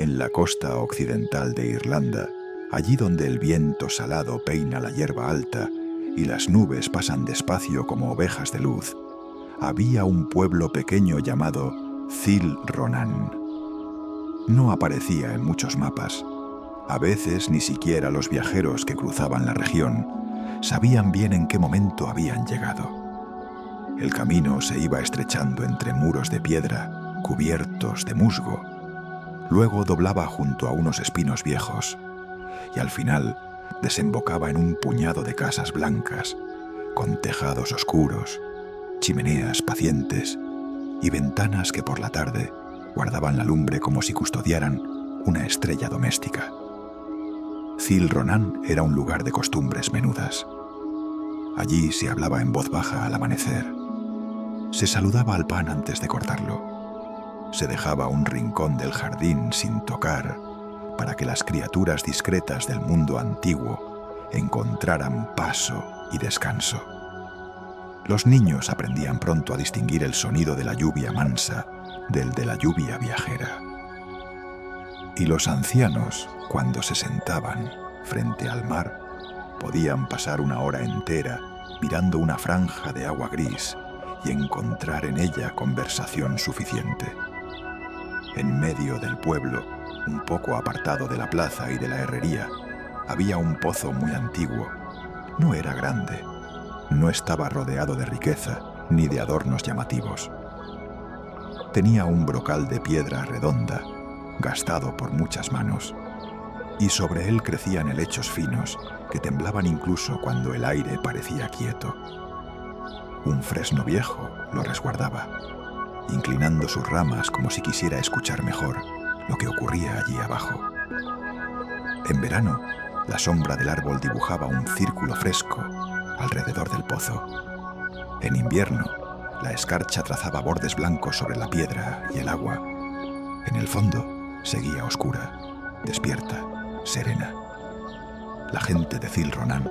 En la costa occidental de Irlanda, allí donde el viento salado peina la hierba alta y las nubes pasan despacio como ovejas de luz, había un pueblo pequeño llamado Thil Ronan. No aparecía en muchos mapas. A veces ni siquiera los viajeros que cruzaban la región sabían bien en qué momento habían llegado. El camino se iba estrechando entre muros de piedra cubiertos de musgo. Luego doblaba junto a unos espinos viejos y al final desembocaba en un puñado de casas blancas, con tejados oscuros, chimeneas pacientes y ventanas que por la tarde guardaban la lumbre como si custodiaran una estrella doméstica. Thil Ronan era un lugar de costumbres menudas. Allí se hablaba en voz baja al amanecer. Se saludaba al pan antes de cortarlo. Se dejaba un rincón del jardín sin tocar para que las criaturas discretas del mundo antiguo encontraran paso y descanso. Los niños aprendían pronto a distinguir el sonido de la lluvia mansa del de la lluvia viajera. Y los ancianos, cuando se sentaban frente al mar, podían pasar una hora entera mirando una franja de agua gris y encontrar en ella conversación suficiente. En medio del pueblo, un poco apartado de la plaza y de la herrería, había un pozo muy antiguo. No era grande, no estaba rodeado de riqueza ni de adornos llamativos. Tenía un brocal de piedra redonda, gastado por muchas manos, y sobre él crecían helechos finos que temblaban incluso cuando el aire parecía quieto. Un fresno viejo lo resguardaba, inclinando sus ramas como si quisiera escuchar mejor lo que ocurría allí abajo. En verano, la sombra del árbol dibujaba un círculo fresco alrededor del pozo. En invierno, la escarcha trazaba bordes blancos sobre la piedra y el agua. En el fondo, seguía oscura, despierta, serena. La gente de Thil Ronan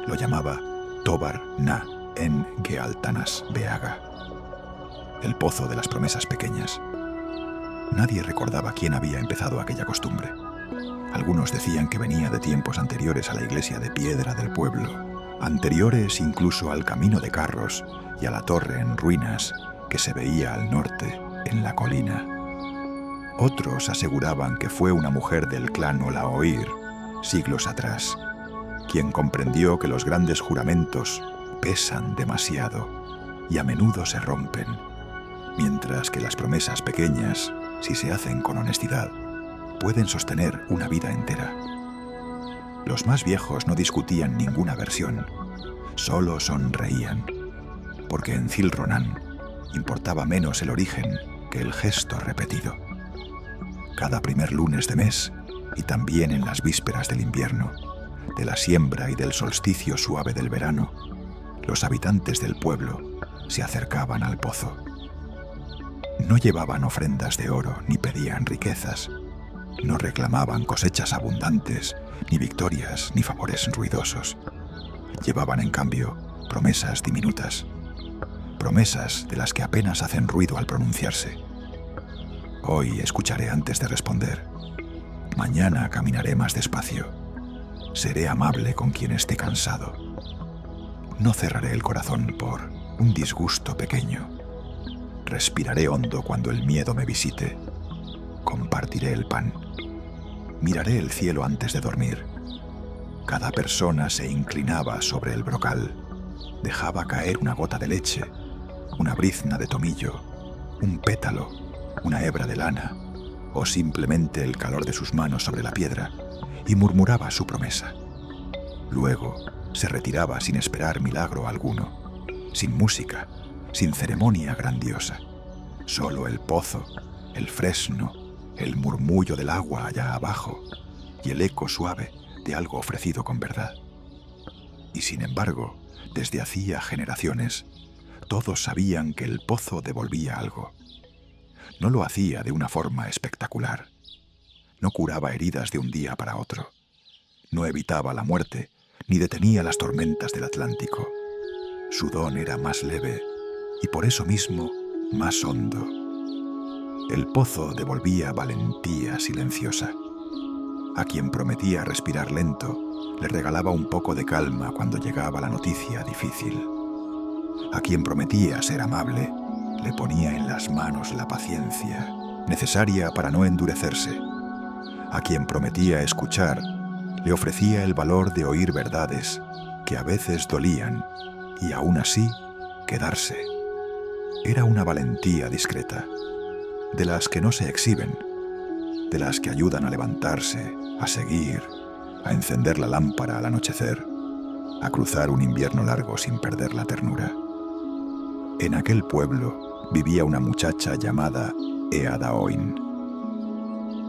lo llamaba Tobar Na en Gealtanas Beaga, el pozo de las promesas pequeñas. Nadie recordaba quién había empezado aquella costumbre. Algunos decían que venía de tiempos anteriores a la iglesia de piedra del pueblo, anteriores incluso al camino de carros y a la torre en ruinas que se veía al norte, en la colina. Otros aseguraban que fue una mujer del clan Olaoir, siglos atrás, quien comprendió que los grandes juramentos pesan demasiado y a menudo se rompen, mientras que las promesas pequeñas, si se hacen con honestidad, pueden sostener una vida entera. Los más viejos no discutían ninguna versión, solo sonreían, porque en Thil Ronan importaba menos el origen que el gesto repetido. Cada primer lunes de mes, y también en las vísperas del invierno, de la siembra y del solsticio suave del verano, los habitantes del pueblo se acercaban al pozo. No llevaban ofrendas de oro ni pedían riquezas. No reclamaban cosechas abundantes, ni victorias, ni favores ruidosos. Llevaban, en cambio, promesas diminutas. Promesas de las que apenas hacen ruido al pronunciarse. Hoy escucharé antes de responder. Mañana caminaré más despacio. Seré amable con quien esté cansado. No cerraré el corazón por un disgusto pequeño. Respiraré hondo cuando el miedo me visite. Compartiré el pan. Miraré el cielo antes de dormir. Cada persona se inclinaba sobre el brocal. Dejaba caer una gota de leche, una brizna de tomillo, un pétalo, una hebra de lana, o simplemente el calor de sus manos sobre la piedra, y murmuraba su promesa. Luego se retiraba sin esperar milagro alguno, sin música, sin ceremonia grandiosa. Solo el pozo, el fresno, el murmullo del agua allá abajo y el eco suave de algo ofrecido con verdad. Y sin embargo, desde hacía generaciones, todos sabían que el pozo devolvía algo. No lo hacía de una forma espectacular. No curaba heridas de un día para otro. No evitaba la muerte, ni detenía las tormentas del Atlántico. Su don era más leve y por eso mismo más hondo. El pozo devolvía valentía silenciosa. A quien prometía respirar lento, le regalaba un poco de calma cuando llegaba la noticia difícil. A quien prometía ser amable, le ponía en las manos la paciencia, necesaria para no endurecerse. A quien prometía escuchar, le ofrecía el valor de oír verdades que a veces dolían y aún así quedarse. Era una valentía discreta, de las que no se exhiben, de las que ayudan a levantarse, a seguir, a encender la lámpara al anochecer, a cruzar un invierno largo sin perder la ternura. En aquel pueblo vivía una muchacha llamada Eada Oin.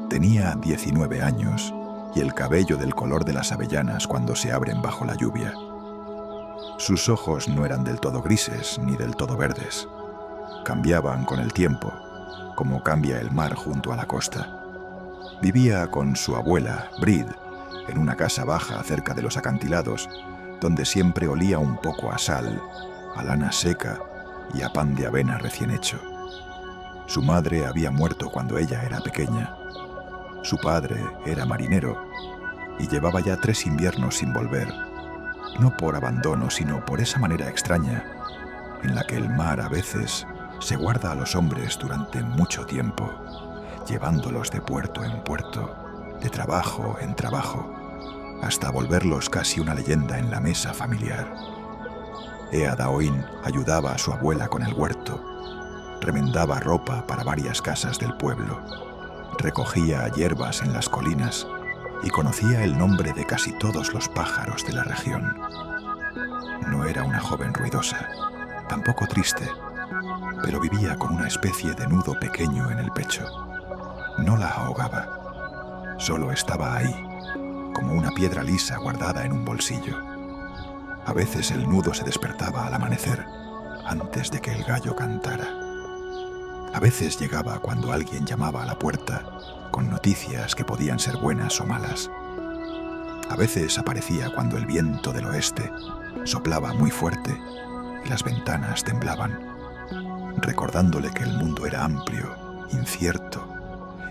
Tenía 19 años y el cabello del color de las avellanas cuando se abren bajo la lluvia. Sus ojos no eran del todo grises ni del todo verdes. Cambiaban con el tiempo, como cambia el mar junto a la costa. Vivía con su abuela, Brid, en una casa baja cerca de los acantilados, donde siempre olía un poco a sal, a lana seca y a pan de avena recién hecho. Su madre había muerto cuando ella era pequeña. Su padre era marinero y llevaba ya 3 inviernos sin volver, no por abandono, sino por esa manera extraña en la que el mar a veces se guarda a los hombres durante mucho tiempo, llevándolos de puerto en puerto, de trabajo en trabajo, hasta volverlos casi una leyenda en la mesa familiar. Eada Oin ayudaba a su abuela con el huerto, remendaba ropa para varias casas del pueblo, recogía hierbas en las colinas y conocía el nombre de casi todos los pájaros de la región. No era una joven ruidosa, tampoco triste, pero vivía con una especie de nudo pequeño en el pecho. No la ahogaba, solo estaba ahí, como una piedra lisa guardada en un bolsillo. A veces el nudo se despertaba al amanecer, antes de que el gallo cantara. A veces llegaba cuando alguien llamaba a la puerta, con noticias que podían ser buenas o malas. A veces aparecía cuando el viento del oeste soplaba muy fuerte y las ventanas temblaban, recordándole que el mundo era amplio, incierto,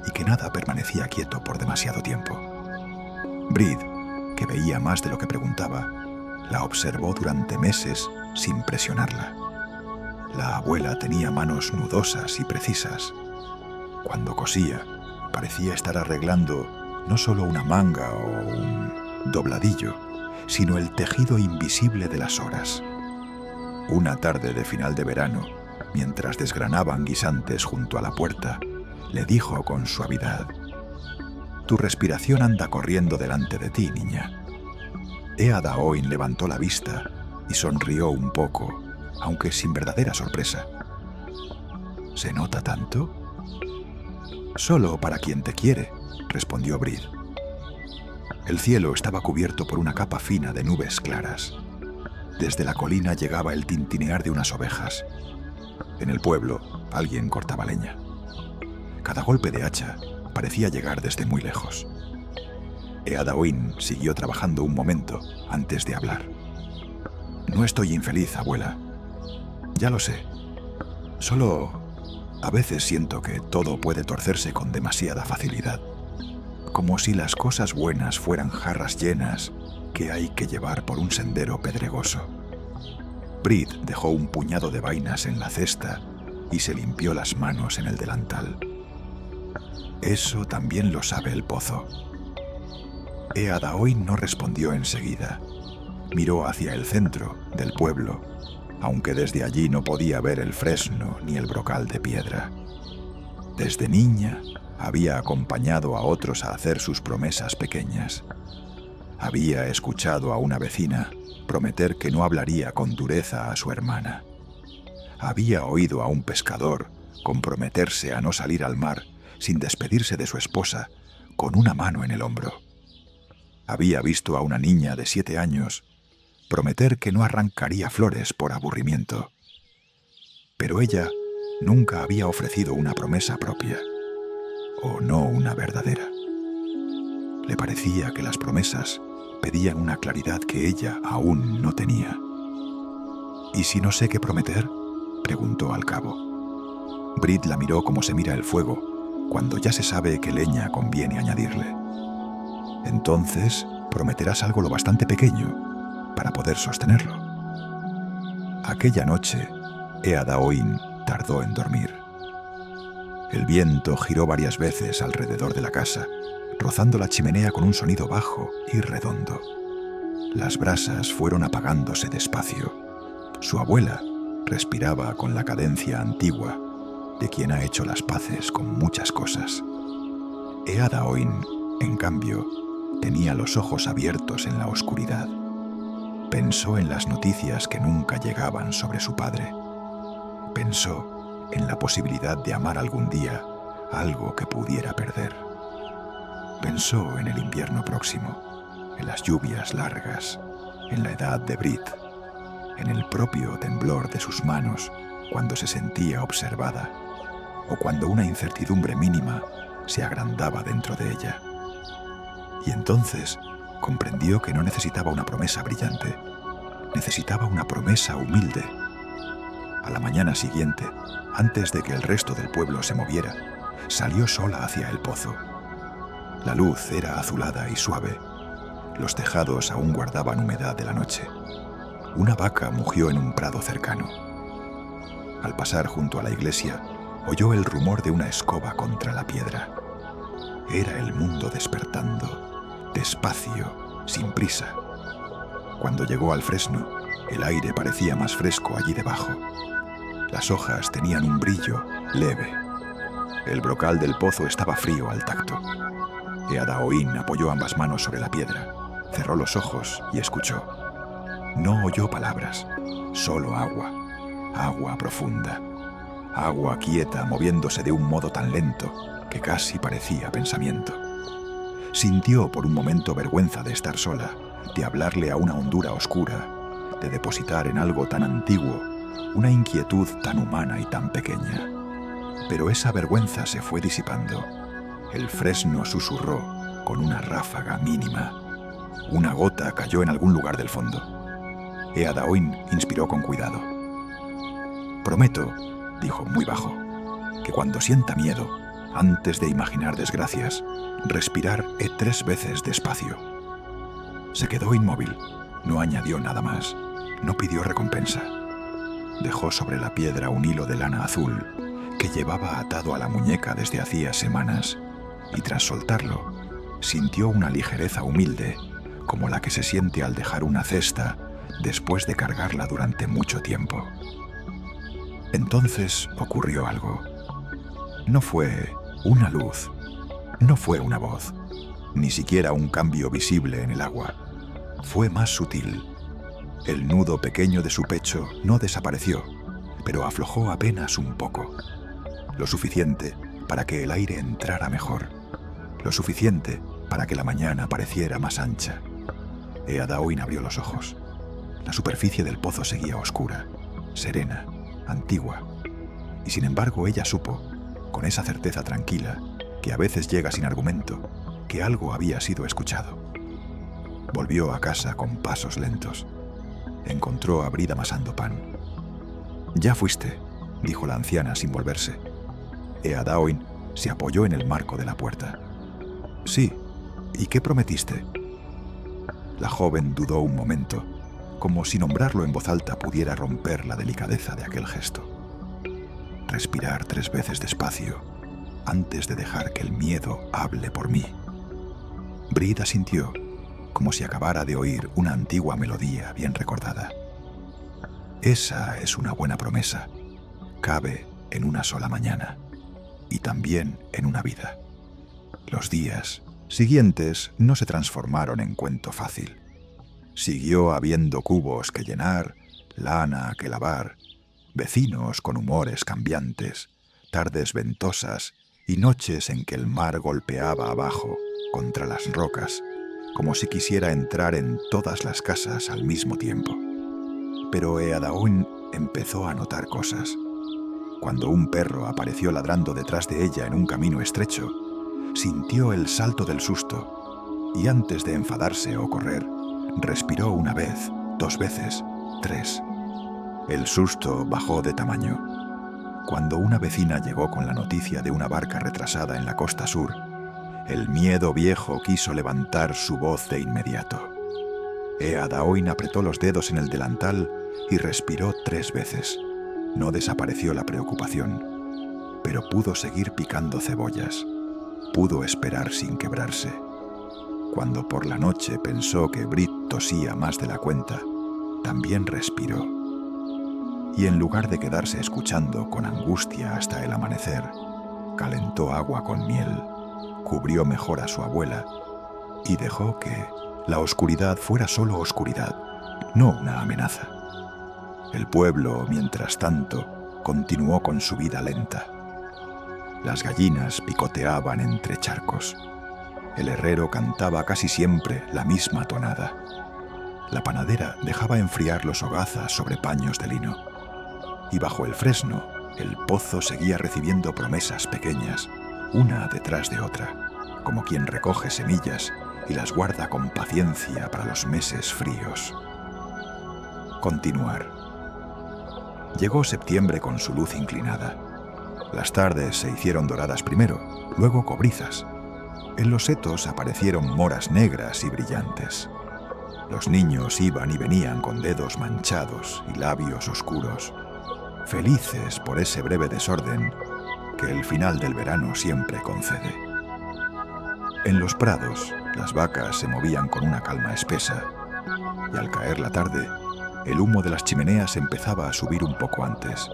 y que nada permanecía quieto por demasiado tiempo. Brid, que veía más de lo que preguntaba, la observó durante meses sin presionarla. La abuela tenía manos nudosas y precisas. Cuando cosía, parecía estar arreglando no solo una manga o un dobladillo, sino el tejido invisible de las horas. Una tarde de final de verano, mientras desgranaban guisantes junto a la puerta, le dijo con suavidad: «Tu respiración anda corriendo delante de ti, niña». Eada Oin levantó la vista y sonrió un poco, aunque sin verdadera sorpresa. «¿Se nota tanto?» «Solo para quien te quiere», respondió Brid. El cielo estaba cubierto por una capa fina de nubes claras. Desde la colina llegaba el tintinear de unas ovejas. En el pueblo, alguien cortaba leña. Cada golpe de hacha parecía llegar desde muy lejos. Eada Oin siguió trabajando un momento antes de hablar. «No estoy infeliz, abuela. Ya lo sé. Solo a veces siento que todo puede torcerse con demasiada facilidad. Como si las cosas buenas fueran jarras llenas que hay que llevar por un sendero pedregoso». Brid dejó un puñado de vainas en la cesta y se limpió las manos en el delantal. «Eso también lo sabe el pozo». Eada Oin no respondió enseguida. Miró hacia el centro del pueblo, aunque desde allí no podía ver el fresno ni el brocal de piedra. Desde niña había acompañado a otros a hacer sus promesas pequeñas. Había escuchado a una vecina prometer que no hablaría con dureza a su hermana. Había oído a un pescador comprometerse a no salir al mar sin despedirse de su esposa con una mano en el hombro. Había visto a una niña de 7 años prometer que no arrancaría flores por aburrimiento. Pero ella nunca había ofrecido una promesa propia, o no una verdadera. Le parecía que las promesas pedían una claridad que ella aún no tenía. «¿Y si no sé qué prometer?», preguntó al cabo. Brit la miró como se mira el fuego, cuando ya se sabe qué leña conviene añadirle. Entonces, prometerás algo lo bastante pequeño para poder sostenerlo. Aquella noche, Eadaoin tardó en dormir. El viento giró varias veces alrededor de la casa, rozando la chimenea con un sonido bajo y redondo. Las brasas fueron apagándose despacio. Su abuela respiraba con la cadencia antigua de quien ha hecho las paces con muchas cosas. Eadaoin, en cambio, tenía los ojos abiertos en la oscuridad. Pensó en las noticias que nunca llegaban sobre su padre. Pensó en la posibilidad de amar algún día algo que pudiera perder. Pensó en el invierno próximo, en las lluvias largas, en la edad de Brit, en el propio temblor de sus manos cuando se sentía observada, o cuando una incertidumbre mínima se agrandaba dentro de ella. Y entonces comprendió que no necesitaba una promesa brillante, necesitaba una promesa humilde. A la mañana siguiente, antes de que el resto del pueblo se moviera, salió sola hacia el pozo. La luz era azulada y suave. Los tejados aún guardaban humedad de la noche. Una vaca mugió en un prado cercano. Al pasar junto a la iglesia, oyó el rumor de una escoba contra la piedra. Era el mundo despertando, despacio, sin prisa. Cuando llegó al fresno, el aire parecía más fresco allí debajo. Las hojas tenían un brillo leve. El brocal del pozo estaba frío al tacto. Eadaoin apoyó ambas manos sobre la piedra, cerró los ojos y escuchó. No oyó palabras, solo agua, agua profunda, agua quieta moviéndose de un modo tan lento que casi parecía pensamiento. Sintió por un momento vergüenza de estar sola, de hablarle a una hondura oscura, de depositar en algo tan antiguo una inquietud tan humana y tan pequeña. Pero esa vergüenza se fue disipando. El fresno susurró con una ráfaga mínima. Una gota cayó en algún lugar del fondo. Eadaoin inspiró con cuidado. Prometo, dijo muy bajo, que cuando sienta miedo, antes de imaginar desgracias, respirar 3 veces despacio. Se quedó inmóvil, no añadió nada más, no pidió recompensa. Dejó sobre la piedra un hilo de lana azul que llevaba atado a la muñeca desde hacía semanas, y tras soltarlo, sintió una ligereza humilde, como la que se siente al dejar una cesta después de cargarla durante mucho tiempo. Entonces ocurrió algo. No fue una luz, no fue una voz, ni siquiera un cambio visible en el agua. Fue más sutil. El nudo pequeño de su pecho no desapareció, pero aflojó apenas un poco. Lo suficiente para que el aire entrara mejor. Lo suficiente para que la mañana pareciera más ancha. Eadaoin abrió los ojos. La superficie del pozo seguía oscura, serena, antigua. Y sin embargo ella supo, con esa certeza tranquila, que a veces llega sin argumento, que algo había sido escuchado. Volvió a casa con pasos lentos. Encontró a Brit amasando pan. «Ya fuiste», dijo la anciana sin volverse. Eadaoin se apoyó en el marco de la puerta. «Sí, ¿y qué prometiste?» La joven dudó un momento, como si nombrarlo en voz alta pudiera romper la delicadeza de aquel gesto. Respirar 3 veces despacio, antes de dejar que el miedo hable por mí. Brit asintió, como si acabara de oír una antigua melodía bien recordada. Esa es una buena promesa. Cabe en una sola mañana, y también en una vida. Los días siguientes no se transformaron en cuento fácil. Siguió habiendo cubos que llenar, lana que lavar, vecinos con humores cambiantes, tardes ventosas y noches en que el mar golpeaba abajo contra las rocas, como si quisiera entrar en todas las casas al mismo tiempo. Pero Eadaoin empezó a notar cosas. Cuando un perro apareció ladrando detrás de ella en un camino estrecho, sintió el salto del susto y antes de enfadarse o correr, respiró 1 vez, 2 veces, 3. El susto bajó de tamaño. Cuando una vecina llegó con la noticia de una barca retrasada en la costa sur, el miedo viejo quiso levantar su voz de inmediato. Eadaoin apretó los dedos en el delantal y respiró 3 veces. No desapareció la preocupación, pero pudo seguir picando cebollas. Pudo esperar sin quebrarse. Cuando por la noche pensó que Brit tosía más de la cuenta, también respiró. Y en lugar de quedarse escuchando con angustia hasta el amanecer, calentó agua con miel, cubrió mejor a su abuela y dejó que la oscuridad fuera solo oscuridad, no una amenaza. El pueblo, mientras tanto, continuó con su vida lenta. Las gallinas picoteaban entre charcos. El herrero cantaba casi siempre la misma tonada. La panadera dejaba enfriar los hogazas sobre paños de lino. Y bajo el fresno, el pozo seguía recibiendo promesas pequeñas, una detrás de otra, como quien recoge semillas y las guarda con paciencia para los meses fríos. Continuar. Llegó septiembre con su luz inclinada. Las tardes se hicieron doradas primero, luego cobrizas. En los setos aparecieron moras negras y brillantes. Los niños iban y venían con dedos manchados y labios oscuros, felices por ese breve desorden que el final del verano siempre concede. En los prados, las vacas se movían con una calma espesa, y al caer la tarde, el humo de las chimeneas empezaba a subir un poco antes,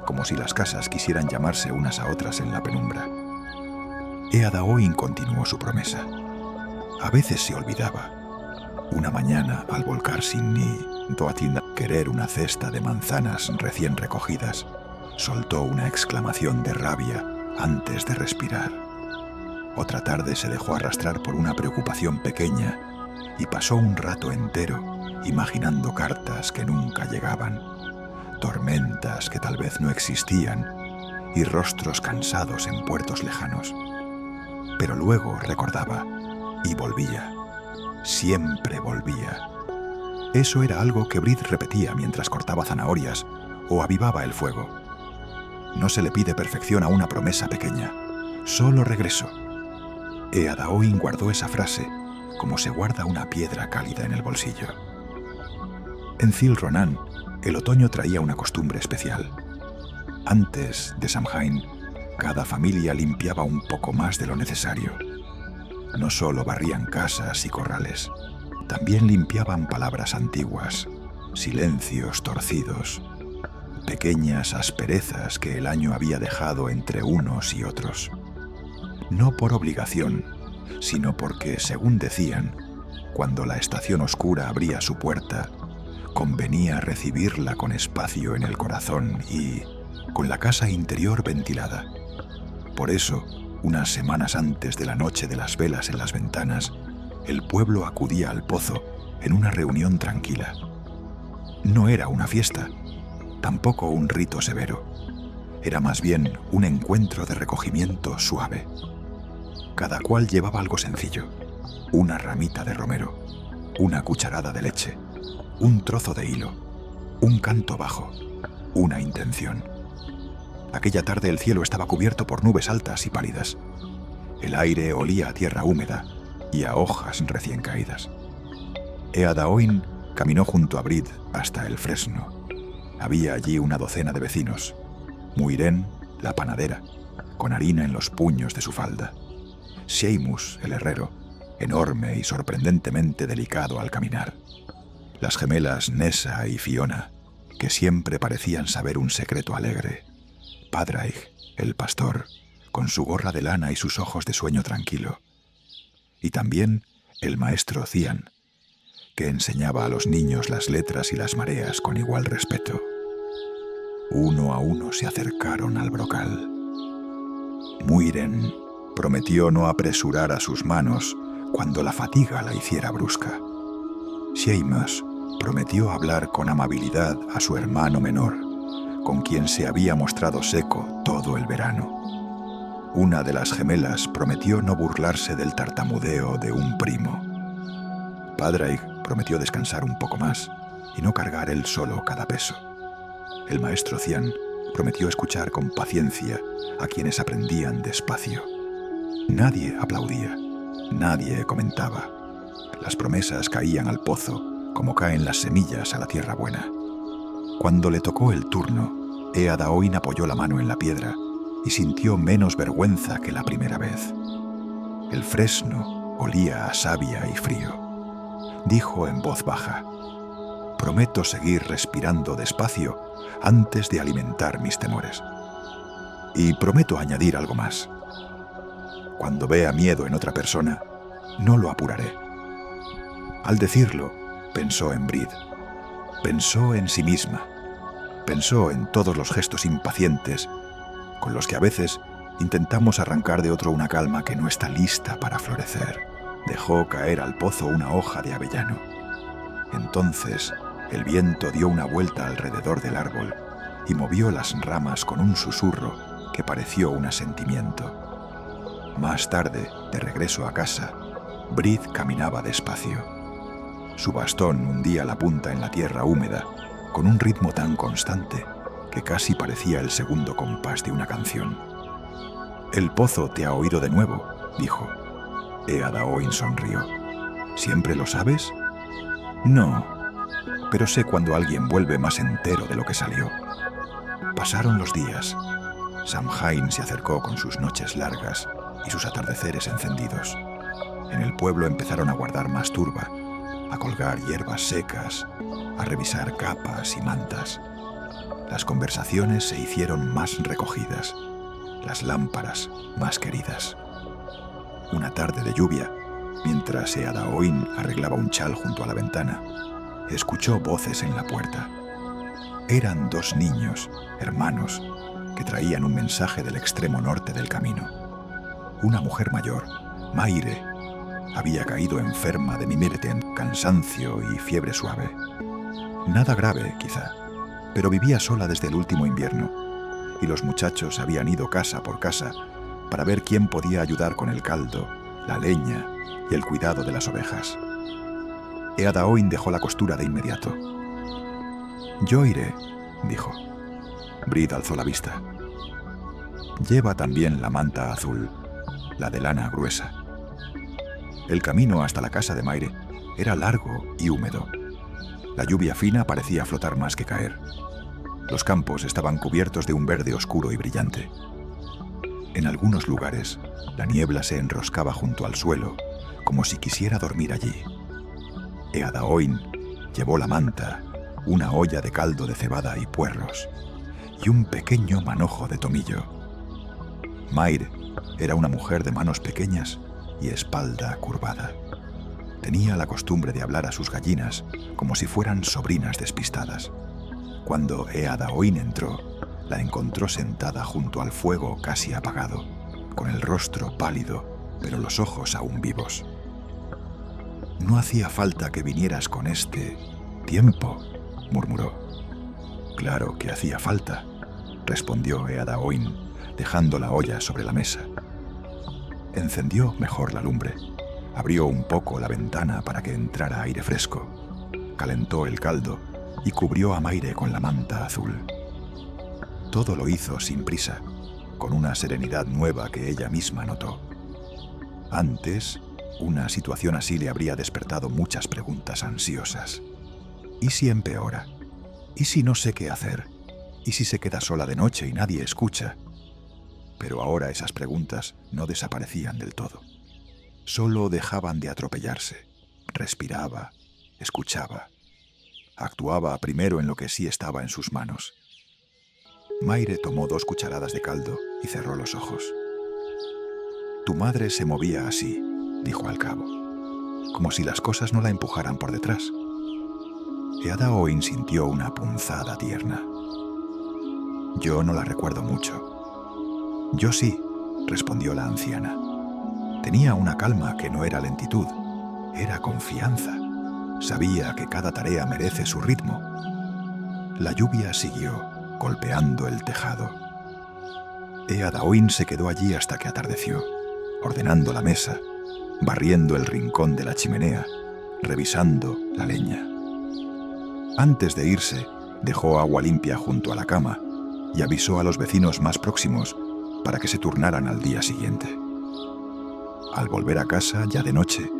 como si las casas quisieran llamarse unas a otras en la penumbra. Eadaoin continuó su promesa. A veces se olvidaba. Una mañana, al volcar Sinni, Doatin querer una cesta de manzanas recién recogidas, soltó una exclamación de rabia antes de respirar. Otra tarde se dejó arrastrar por una preocupación pequeña y pasó un rato entero imaginando cartas que nunca llegaban, tormentas que tal vez no existían y rostros cansados en puertos lejanos. Pero luego recordaba y volvía. Siempre volvía. Eso era algo que Brit repetía mientras cortaba zanahorias o avivaba el fuego. No se le pide perfección a una promesa pequeña, solo regreso. Eadaoin guardó esa frase como se guarda una piedra cálida en el bolsillo. En Zil Ronan, el otoño traía una costumbre especial. Antes de Samhain, cada familia limpiaba un poco más de lo necesario. No solo barrían casas y corrales, también limpiaban palabras antiguas, silencios torcidos, pequeñas asperezas que el año había dejado entre unos y otros. No por obligación, sino porque, según decían, cuando la estación oscura abría su puerta, convenía recibirla con espacio en el corazón y con la casa interior ventilada. Por eso, unas semanas antes de la noche de las velas en las ventanas, el pueblo acudía al pozo en una reunión tranquila. No era una fiesta, tampoco un rito severo. Era más bien un encuentro de recogimiento suave. Cada cual llevaba algo sencillo: una ramita de romero, una cucharada de leche, un trozo de hilo, un canto bajo, una intención. Aquella tarde el cielo estaba cubierto por nubes altas y pálidas. El aire olía a tierra húmeda y a hojas recién caídas. Eadaoin caminó junto a Brit hasta el fresno. Había allí una docena de vecinos. Muirén, la panadera, con harina en los puños de su falda. Seamus, el herrero, enorme y sorprendentemente delicado al caminar. Las gemelas Nessa y Fiona, que siempre parecían saber un secreto alegre. Padraig, el pastor, con su gorra de lana y sus ojos de sueño tranquilo. Y también el maestro Cian, que enseñaba a los niños las letras y las mareas con igual respeto. Uno a uno se acercaron al brocal. Muiren prometió no apresurar a sus manos cuando la fatiga la hiciera brusca. Seamus prometió hablar con amabilidad a su hermano menor, con quien se había mostrado seco todo el verano. Una de las gemelas prometió no burlarse del tartamudeo de un primo. Padraig prometió descansar un poco más y no cargar él solo cada peso. El maestro Cian prometió escuchar con paciencia a quienes aprendían despacio. Nadie aplaudía, nadie comentaba. Las promesas caían al pozo como caen las semillas a la tierra buena. Cuando le tocó el turno, Eadaoin apoyó la mano en la piedra y sintió menos vergüenza que la primera vez. El fresno olía a savia y frío. Dijo en voz baja: «Prometo seguir respirando despacio antes de alimentar mis temores. Y prometo añadir algo más. Cuando vea miedo en otra persona, no lo apuraré». Al decirlo, pensó en Brid. Pensó en sí misma. Pensó en todos los gestos impacientes con los que a veces intentamos arrancar de otro una calma que no está lista para florecer. Dejó caer al pozo una hoja de avellano. Entonces el viento dio una vuelta alrededor del árbol y movió las ramas con un susurro que pareció un asentimiento. Más tarde, de regreso a casa, Brid caminaba despacio. Su bastón hundía la punta en la tierra húmeda con un ritmo tan constante que casi parecía el segundo compás de una canción. «El pozo te ha oído de nuevo», dijo. Eadaoin sonrió. «¿Siempre lo sabes?» «No, pero sé cuando alguien vuelve más entero de lo que salió». Pasaron los días. Samhain se acercó con sus noches largas y sus atardeceres encendidos. En el pueblo empezaron a guardar más turba, a colgar hierbas secas, a revisar capas y mantas. Las conversaciones se hicieron más recogidas, las lámparas más queridas. Una tarde de lluvia, mientras Eadaoin arreglaba un chal junto a la ventana, escuchó voces en la puerta. Eran dos niños, hermanos, que traían un mensaje del extremo norte del camino. Una mujer mayor, Maire, había caído enferma de mimireten, cansancio y fiebre suave. Nada grave, quizá, pero vivía sola desde el último invierno, y los muchachos habían ido casa por casa para ver quién podía ayudar con el caldo, la leña y el cuidado de las ovejas. Eadaoin dejó la costura de inmediato. «Yo iré», dijo. Brid alzó la vista. «Lleva también la manta azul, la de lana gruesa». El camino hasta la casa de Maire era largo y húmedo. La lluvia fina parecía flotar más que caer. Los campos estaban cubiertos de un verde oscuro y brillante. En algunos lugares, la niebla se enroscaba junto al suelo, como si quisiera dormir allí. Eadaoin llevó la manta, una olla de caldo de cebada y puerros, y un pequeño manojo de tomillo. Maire era una mujer de manos pequeñas y espalda curvada. Tenía la costumbre de hablar a sus gallinas como si fueran sobrinas despistadas. Cuando Eadaoin entró, la encontró sentada junto al fuego casi apagado, con el rostro pálido, pero los ojos aún vivos. «No hacía falta que vinieras con este tiempo», murmuró. «Claro que hacía falta», respondió Eadaoin, dejando la olla sobre la mesa. Encendió mejor la lumbre, abrió un poco la ventana para que entrara aire fresco, calentó el caldo y cubrió a Maire con la manta azul. Todo lo hizo sin prisa, con una serenidad nueva que ella misma notó. Antes, una situación así le habría despertado muchas preguntas ansiosas. ¿Y si empeora? ¿Y si no sé qué hacer? ¿Y si se queda sola de noche y nadie escucha? Pero ahora esas preguntas no desaparecían del todo. Solo dejaban de atropellarse. Respiraba, escuchaba. Actuaba primero en lo que sí estaba en sus manos. Maire tomó 2 cucharadas de caldo y cerró los ojos. «Tu madre se movía así», dijo al cabo, como si las cosas no la empujaran por detrás. Eadaoin sintió una punzada tierna. «Yo no la recuerdo mucho». «Yo sí», respondió la anciana. Tenía una calma que no era lentitud, era confianza. Sabía que cada tarea merece su ritmo. La lluvia siguió, golpeando el tejado. Eadaoin se quedó allí hasta que atardeció, ordenando la mesa, barriendo el rincón de la chimenea, revisando la leña. Antes de irse, dejó agua limpia junto a la cama y avisó a los vecinos más próximos para que se turnaran al día siguiente. Al volver a casa, ya de noche,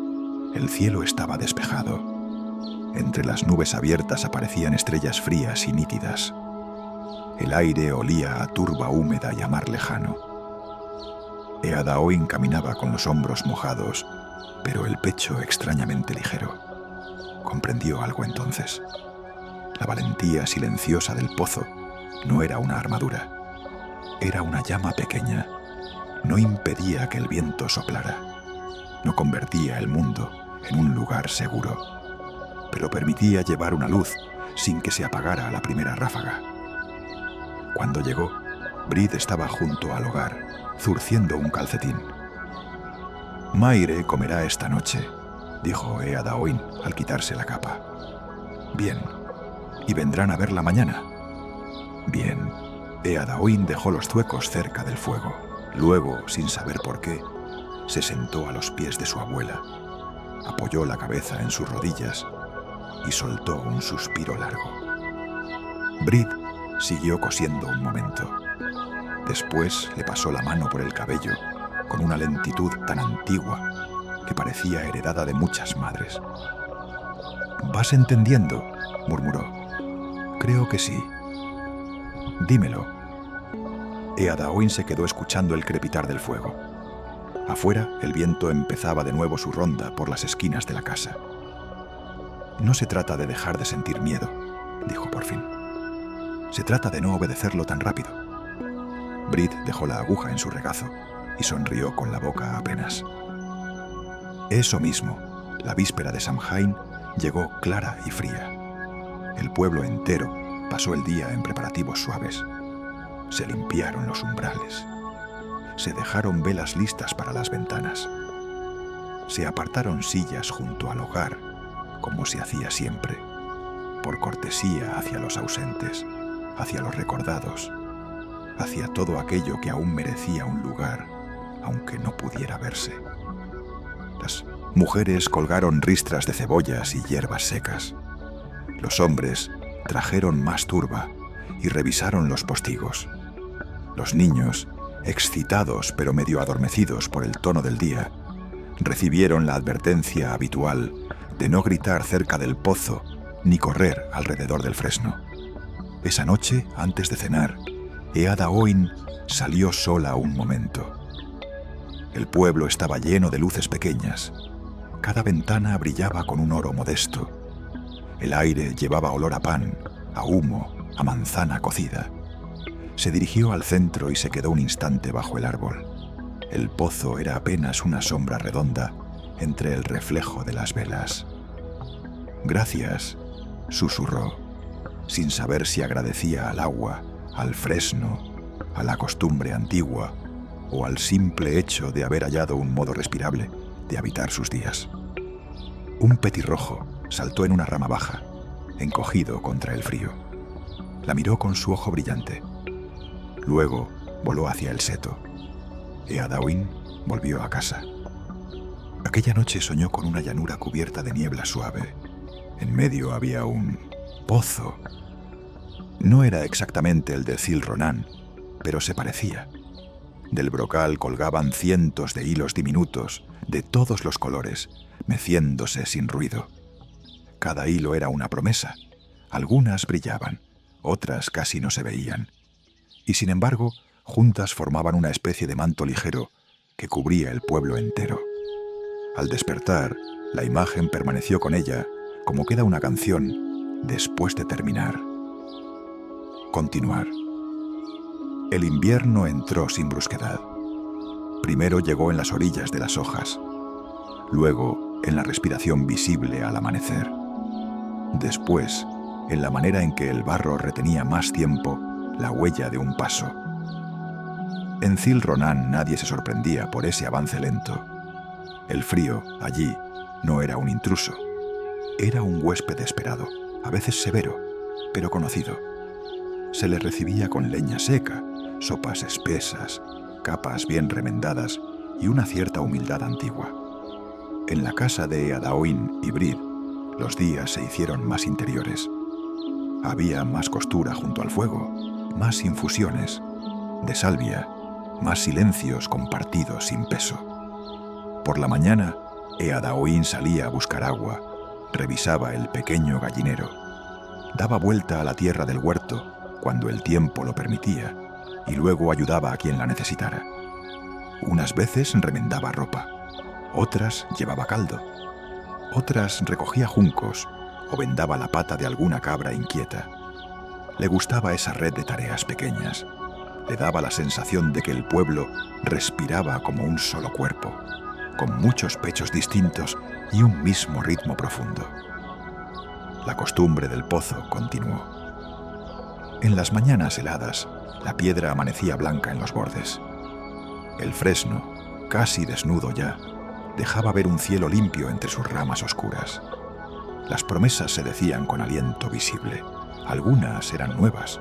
el cielo estaba despejado. Entre las nubes abiertas aparecían estrellas frías y nítidas. El aire olía a turba húmeda y a mar lejano. Eadaoin caminaba con los hombros mojados, pero el pecho extrañamente ligero. Comprendió algo entonces. La valentía silenciosa del pozo no era una armadura. Era una llama pequeña. No impedía que el viento soplara. No convertía el mundo en un lugar seguro, pero permitía llevar una luz sin que se apagara a la primera ráfaga. Cuando llegó, Brid estaba junto al hogar, zurciendo un calcetín. «Maire comerá esta noche», dijo Eadaoin al quitarse la capa. «Bien. ¿Y vendrán a verla mañana?» «Bien». Eadaoin dejó los zuecos cerca del fuego. Luego, sin saber por qué, se sentó a los pies de su abuela, apoyó la cabeza en sus rodillas y soltó un suspiro largo. Brid siguió cosiendo un momento. Después le pasó la mano por el cabello con una lentitud tan antigua que parecía heredada de muchas madres. «¿Vas entendiendo?», murmuró. «Creo que sí». «Dímelo». Eadaoin se quedó escuchando el crepitar del fuego. Afuera, el viento empezaba de nuevo su ronda por las esquinas de la casa. «No se trata de dejar de sentir miedo», dijo por fin. «Se trata de no obedecerlo tan rápido». Brid dejó la aguja en su regazo y sonrió con la boca apenas. Eso mismo, la víspera de Samhain llegó clara y fría. El pueblo entero pasó el día en preparativos suaves. Se limpiaron los umbrales. Se dejaron velas listas para las ventanas. Se apartaron sillas junto al hogar, como se hacía siempre, por cortesía hacia los ausentes, hacia los recordados, hacia todo aquello que aún merecía un lugar, aunque no pudiera verse. Las mujeres colgaron ristras de cebollas y hierbas secas. Los hombres trajeron más turba y revisaron los postigos. Los niños, excitados pero medio adormecidos por el tono del día, recibieron la advertencia habitual de no gritar cerca del pozo ni correr alrededor del fresno. Esa noche, antes de cenar, Eadaoin salió sola un momento. El pueblo estaba lleno de luces pequeñas. Cada ventana brillaba con un oro modesto. El aire llevaba olor a pan, a humo, a manzana cocida. Se dirigió al centro y se quedó un instante bajo el árbol. El pozo era apenas una sombra redonda entre el reflejo de las velas. «Gracias», susurró, sin saber si agradecía al agua, al fresno, a la costumbre antigua o al simple hecho de haber hallado un modo respirable de habitar sus días. Un petirrojo saltó en una rama baja, encogido contra el frío. La miró con su ojo brillante. Luego voló hacia el seto. Eadaoin volvió a casa. Aquella noche soñó con una llanura cubierta de niebla suave. En medio había un pozo. No era exactamente el de Thil Ronan, pero se parecía. Del brocal colgaban cientos de hilos diminutos, de todos los colores, meciéndose sin ruido. Cada hilo era una promesa. Algunas brillaban, otras casi no se veían. Y sin embargo, juntas formaban una especie de manto ligero que cubría el pueblo entero. Al despertar, la imagen permaneció con ella, como queda una canción después de terminar. Continuar. El invierno entró sin brusquedad. Primero llegó en las orillas de las hojas, luego en la respiración visible al amanecer. Después, en la manera en que el barro retenía más tiempo la huella de un paso. En Thil Ronan nadie se sorprendía por ese avance lento. El frío, allí, no era un intruso. Era un huésped esperado, a veces severo, pero conocido. Se le recibía con leña seca, sopas espesas, capas bien remendadas y una cierta humildad antigua. En la casa de Eadaoin y Brid, los días se hicieron más interiores. Había más costura junto al fuego, más infusiones. De salvia, más silencios compartidos sin peso. Por la mañana, Eadaoin salía a buscar agua, revisaba el pequeño gallinero, daba vuelta a la tierra del huerto cuando el tiempo lo permitía y luego ayudaba a quien la necesitara. Unas veces remendaba ropa, otras llevaba caldo, otras recogía juncos o vendaba la pata de alguna cabra inquieta. Le gustaba esa red de tareas pequeñas. Le daba la sensación de que el pueblo respiraba como un solo cuerpo, con muchos pechos distintos y un mismo ritmo profundo. La costumbre del pozo continuó. En las mañanas heladas, la piedra amanecía blanca en los bordes. El fresno, casi desnudo ya, dejaba ver un cielo limpio entre sus ramas oscuras. Las promesas se decían con aliento visible. Algunas eran nuevas,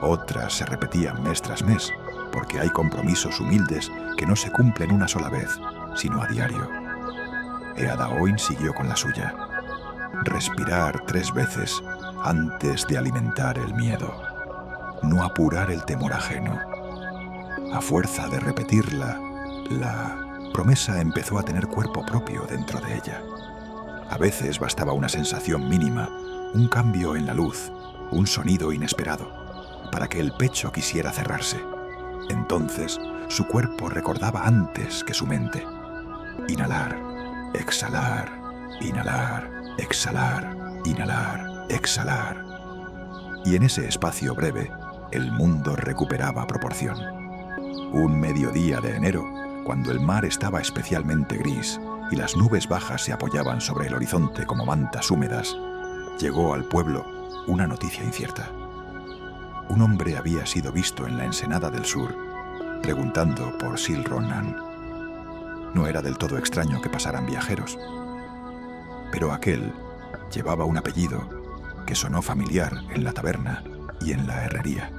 otras se repetían mes tras mes, porque hay compromisos humildes que no se cumplen una sola vez, sino a diario. Eadaoin siguió con la suya. Respirar 3 veces antes de alimentar el miedo. No apurar el temor ajeno. A fuerza de repetirla, la promesa empezó a tener cuerpo propio dentro de ella. A veces bastaba una sensación mínima, un cambio en la luz, un sonido inesperado, para que el pecho quisiera cerrarse. Entonces, su cuerpo recordaba antes que su mente. Inhalar, exhalar, inhalar, exhalar, inhalar, exhalar. Y en ese espacio breve, el mundo recuperaba proporción. Un mediodía de enero, cuando el mar estaba especialmente gris y las nubes bajas se apoyaban sobre el horizonte como mantas húmedas, llegó al pueblo una noticia incierta. Un hombre había sido visto en la ensenada del sur, preguntando por Sil Ronan. No era del todo extraño que pasaran viajeros, pero aquel llevaba un apellido que sonó familiar en la taberna y en la herrería.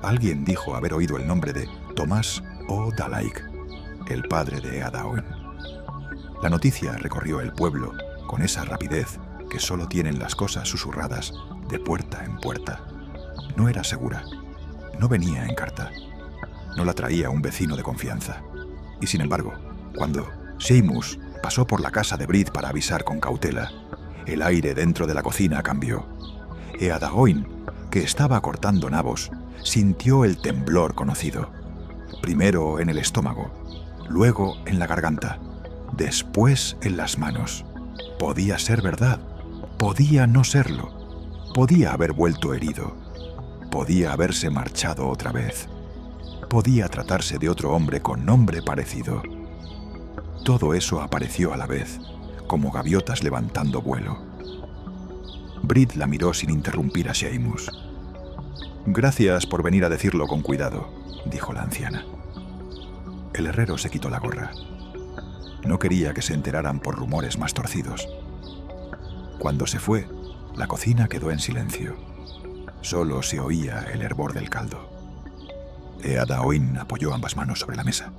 Alguien dijo haber oído el nombre de Tomás O'Dalaig, el padre de Eadaoin. La noticia recorrió el pueblo con esa rapidez que solo tienen las cosas susurradas de puerta en puerta. No era segura, no venía en carta, no la traía un vecino de confianza. Y sin embargo, cuando Seamus pasó por la casa de Brid para avisar con cautela, el aire dentro de la cocina cambió. Eadaoin, que estaba cortando nabos, sintió el temblor conocido. Primero en el estómago, luego en la garganta, después en las manos. Podía ser verdad, podía no serlo. Podía haber vuelto herido. Podía haberse marchado otra vez. Podía tratarse de otro hombre con nombre parecido. Todo eso apareció a la vez, como gaviotas levantando vuelo. Brid la miró sin interrumpir a Seamus. «Gracias por venir a decirlo con cuidado», dijo la anciana. El herrero se quitó la gorra. No quería que se enteraran por rumores más torcidos. Cuando se fue, la cocina quedó en silencio. Solo se oía el hervor del caldo. Eadaoin apoyó ambas manos sobre la mesa.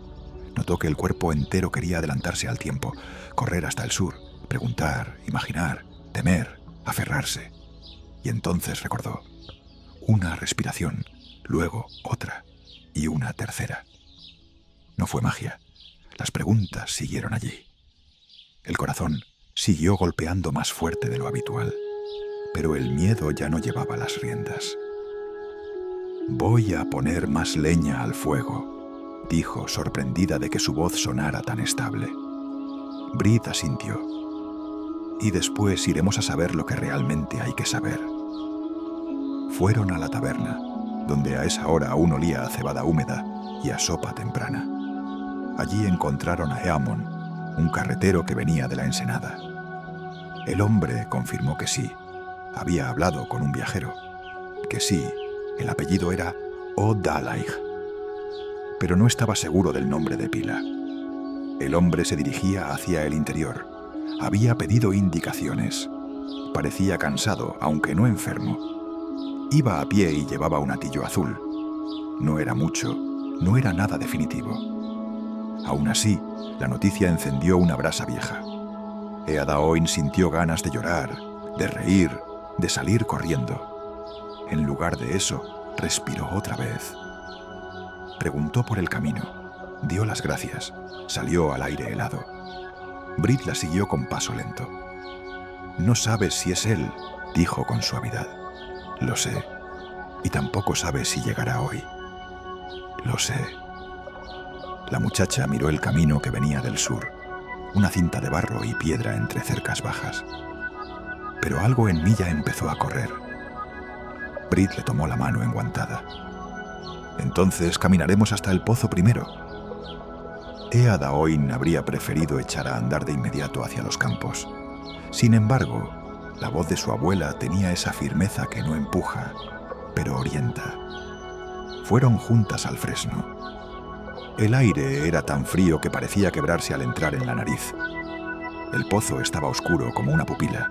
Notó que el cuerpo entero quería adelantarse al tiempo, correr hasta el sur, preguntar, imaginar, temer, aferrarse. Y entonces recordó. Una respiración, luego otra y una tercera. No fue magia. Las preguntas siguieron allí. El corazón siguió golpeando más fuerte de lo habitual, pero el miedo ya no llevaba las riendas. «Voy a poner más leña al fuego», dijo, sorprendida de que su voz sonara tan estable. Brid asintió. «Y después iremos a saber lo que realmente hay que saber». Fueron a la taberna, donde a esa hora aún olía a cebada húmeda y a sopa temprana. Allí encontraron a Eamon, un carretero que venía de la ensenada. El hombre confirmó que sí, había hablado con un viajero, que sí, el apellido era O'Dalaig, pero no estaba seguro del nombre de pila. El hombre se dirigía hacia el interior, había pedido indicaciones. Parecía cansado, aunque no enfermo. Iba a pie y llevaba un atillo azul. No era mucho, no era nada definitivo. Aún así, la noticia encendió una brasa vieja. Eadaoin sintió ganas de llorar, de reír, de salir corriendo. En lugar de eso, Respiró otra vez. Preguntó por el camino. Dio las gracias. Salió al aire helado. Brid la siguió con paso lento. «No sabes si es él», dijo con suavidad. «Lo sé. Y tampoco sabes si llegará hoy». «Lo sé». La muchacha miró el camino que venía del sur, una cinta de barro y piedra entre cercas bajas. Pero algo en Milla empezó a correr. Brid le tomó la mano enguantada. «Entonces caminaremos hasta el pozo primero». Eadaoin habría preferido echar a andar de inmediato hacia los campos. Sin embargo, la voz de su abuela tenía esa firmeza que no empuja, pero orienta. Fueron juntas al fresno. El aire era tan frío que parecía quebrarse al entrar en la nariz. El pozo estaba oscuro como una pupila.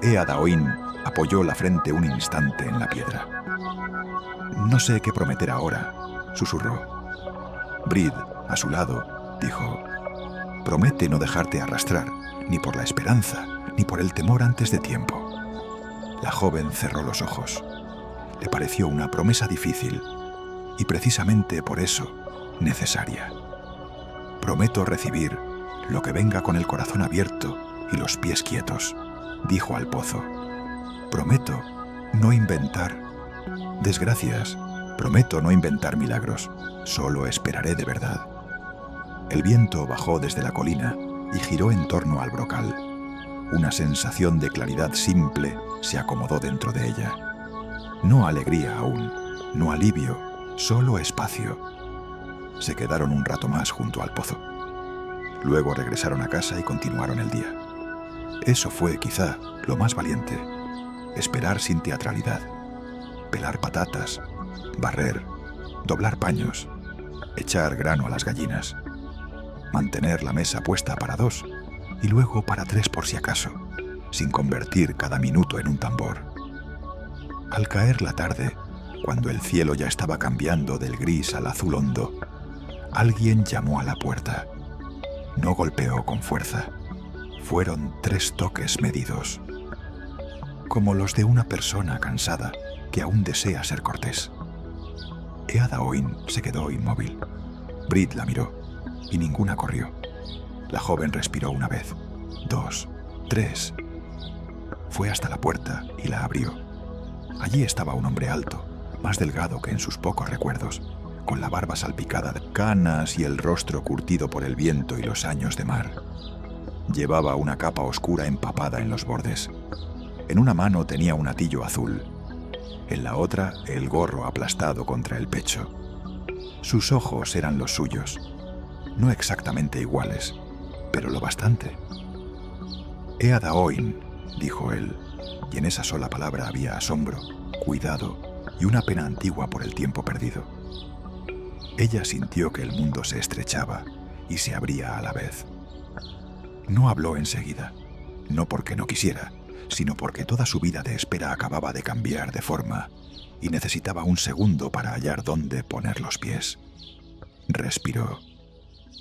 Eadaoin apoyó la frente un instante en la piedra. «No sé qué prometer ahora», susurró. Brid, a su lado, dijo: «Promete no dejarte arrastrar, ni por la esperanza, ni por el temor antes de tiempo». La joven cerró los ojos. Le pareció una promesa difícil, y precisamente por eso, necesaria. «Prometo recibir lo que venga con el corazón abierto y los pies quietos», dijo al pozo. «Prometo no inventar desgracias, prometo no inventar milagros, solo esperaré de verdad». El viento bajó desde la colina y giró en torno al brocal. Una sensación de claridad simple se acomodó dentro de ella. No alegría aún, no alivio, solo espacio. Se quedaron un rato más junto al pozo. Luego regresaron a casa y continuaron el día. Eso fue, quizá, lo más valiente. Esperar sin teatralidad. Pelar patatas, barrer, doblar paños, echar grano a las gallinas, mantener la mesa puesta para 2 y luego para 3 por si acaso, sin convertir cada minuto en un tambor. Al caer la tarde, cuando el cielo ya estaba cambiando del gris al azul hondo, alguien llamó a la puerta. No golpeó con fuerza. Fueron 3 toques medidos, como los de una persona cansada que aún desea ser cortés. Eadaoin se quedó inmóvil. Brid la miró y ninguna corrió. La joven respiró una vez, 2, 3. Fue hasta la puerta y la abrió. Allí estaba un hombre alto, más delgado que en sus pocos recuerdos, con la barba salpicada de canas y el rostro curtido por el viento y los años de mar. Llevaba una capa oscura empapada en los bordes. En una mano tenía un atillo azul, en la otra el gorro aplastado contra el pecho. Sus ojos eran los suyos, no exactamente iguales, pero lo bastante. «Eadaoin», dijo él, y en esa sola palabra había asombro, cuidado y una pena antigua por el tiempo perdido. Ella sintió que el mundo se estrechaba y se abría a la vez. No habló enseguida, no porque no quisiera, sino porque toda su vida de espera acababa de cambiar de forma y necesitaba un segundo para hallar dónde poner los pies. Respiró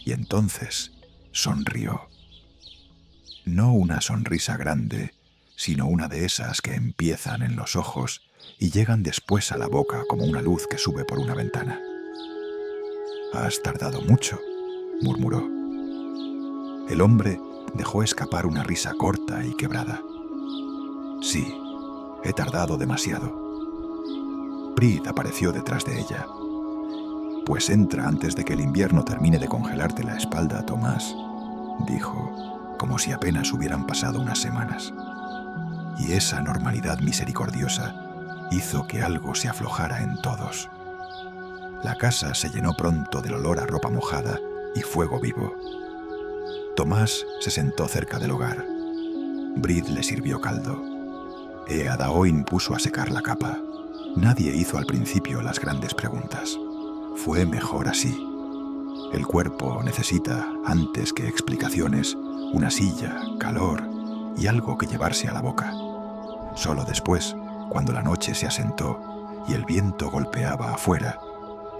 y entonces sonrió. No una sonrisa grande, sino una de esas que empiezan en los ojos y llegan después a la boca como una luz que sube por una ventana. «Has tardado mucho», murmuró. El hombre dejó escapar una risa corta y quebrada. «Sí, he tardado demasiado». Brid apareció detrás de ella. «Pues entra antes de que el invierno termine de congelarte la espalda, Tomás», dijo, como si apenas hubieran pasado unas semanas. Y esa normalidad misericordiosa hizo que algo se aflojara en todos. La casa se llenó pronto del olor a ropa mojada y fuego vivo. Tomás se sentó cerca del hogar. Brid le sirvió caldo. Eadaoin puso a secar la capa. Nadie hizo al principio las grandes preguntas. Fue mejor así. El cuerpo necesita, antes que explicaciones, una silla, calor y algo que llevarse a la boca. Solo después, cuando la noche se asentó y el viento golpeaba afuera,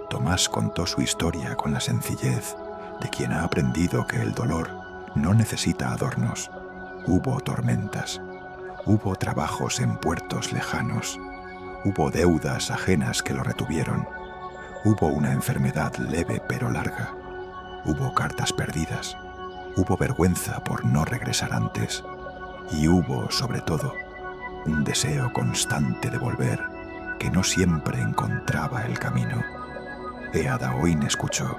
Tomás contó su historia con la sencillez de quien ha aprendido que el dolor no necesita adornos. Hubo tormentas, hubo trabajos en puertos lejanos, Hubo deudas ajenas que lo retuvieron. Hubo una enfermedad leve pero larga. Hubo cartas perdidas. Hubo vergüenza por no regresar antes. Y hubo, sobre todo, un deseo constante de volver, que no siempre encontraba el camino. Eada Oin escuchó.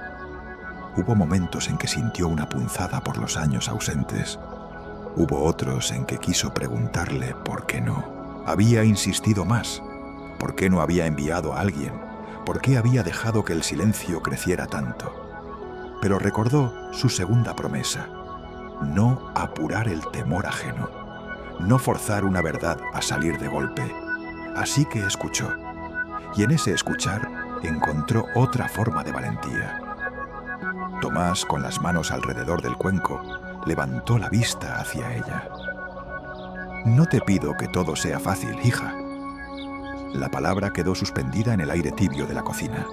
Hubo momentos en que sintió una punzada por los años ausentes. Hubo otros en que quiso preguntarle por qué no. Había insistido más. ¿Por qué no había enviado a alguien? ¿Por qué había dejado que el silencio creciera tanto? Pero recordó su segunda promesa: no apurar el temor ajeno, no forzar una verdad a salir de golpe. Así que escuchó, y en ese escuchar encontró otra forma de valentía. Tomás, con las manos alrededor del cuenco, levantó la vista hacia ella. «No te pido que todo sea fácil, hija». La palabra quedó suspendida en el aire tibio de la cocina.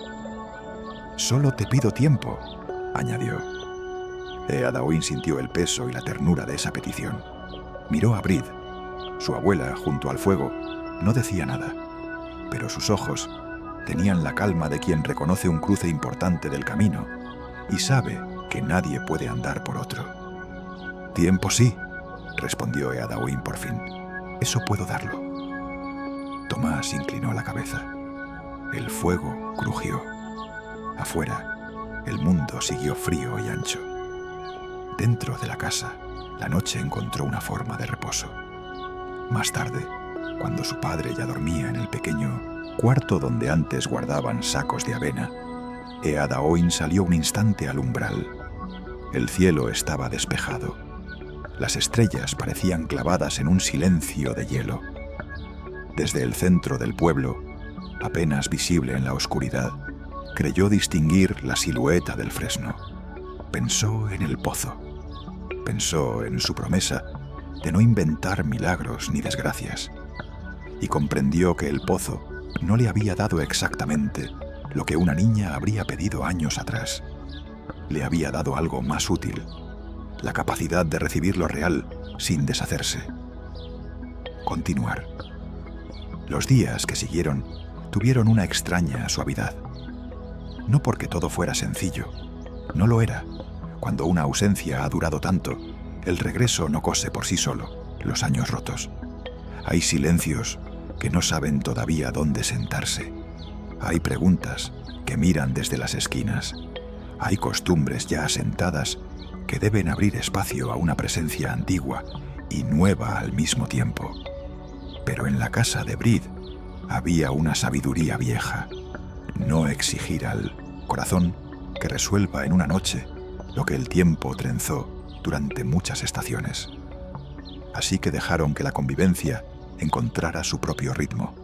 «Solo te pido tiempo», añadió. Eada Oin sintió el peso y la ternura de esa petición. Miró a Brid. Su abuela, junto al fuego, no decía nada, pero sus ojos tenían la calma de quien reconoce un cruce importante del camino y sabe que nadie puede andar por otro. «Tiempo sí», respondió Eada Oin por fin. «Eso puedo darlo». Tomás inclinó la cabeza. El fuego crujió. Afuera, el mundo siguió frío y ancho. Dentro de la casa, la noche encontró una forma de reposo. Más tarde, cuando su padre ya dormía en el pequeño cuarto donde antes guardaban sacos de avena, Eada Oin salió un instante al umbral. El cielo estaba despejado. Las estrellas parecían clavadas en un silencio de hielo. Desde el centro del pueblo, apenas visible en la oscuridad, creyó distinguir la silueta del fresno. Pensó en el pozo. Pensó en su promesa de no inventar milagros ni desgracias. Y comprendió que el pozo no le había dado exactamente lo que una niña habría pedido años atrás. Le había dado algo más útil, la capacidad de recibir lo real sin deshacerse. Continuar. Los días que siguieron tuvieron una extraña suavidad. No porque todo fuera sencillo, no lo era. Cuando una ausencia ha durado tanto, el regreso no cose por sí solo los años rotos. Hay silencios que no saben todavía dónde sentarse. Hay preguntas que miran desde las esquinas. Hay costumbres ya asentadas que deben abrir espacio a una presencia antigua y nueva al mismo tiempo. Pero en la casa de Brid había una sabiduría vieja. No exigir al corazón que resuelva en una noche lo que el tiempo trenzó durante muchas estaciones. Así que dejaron que la convivencia encontrara su propio ritmo.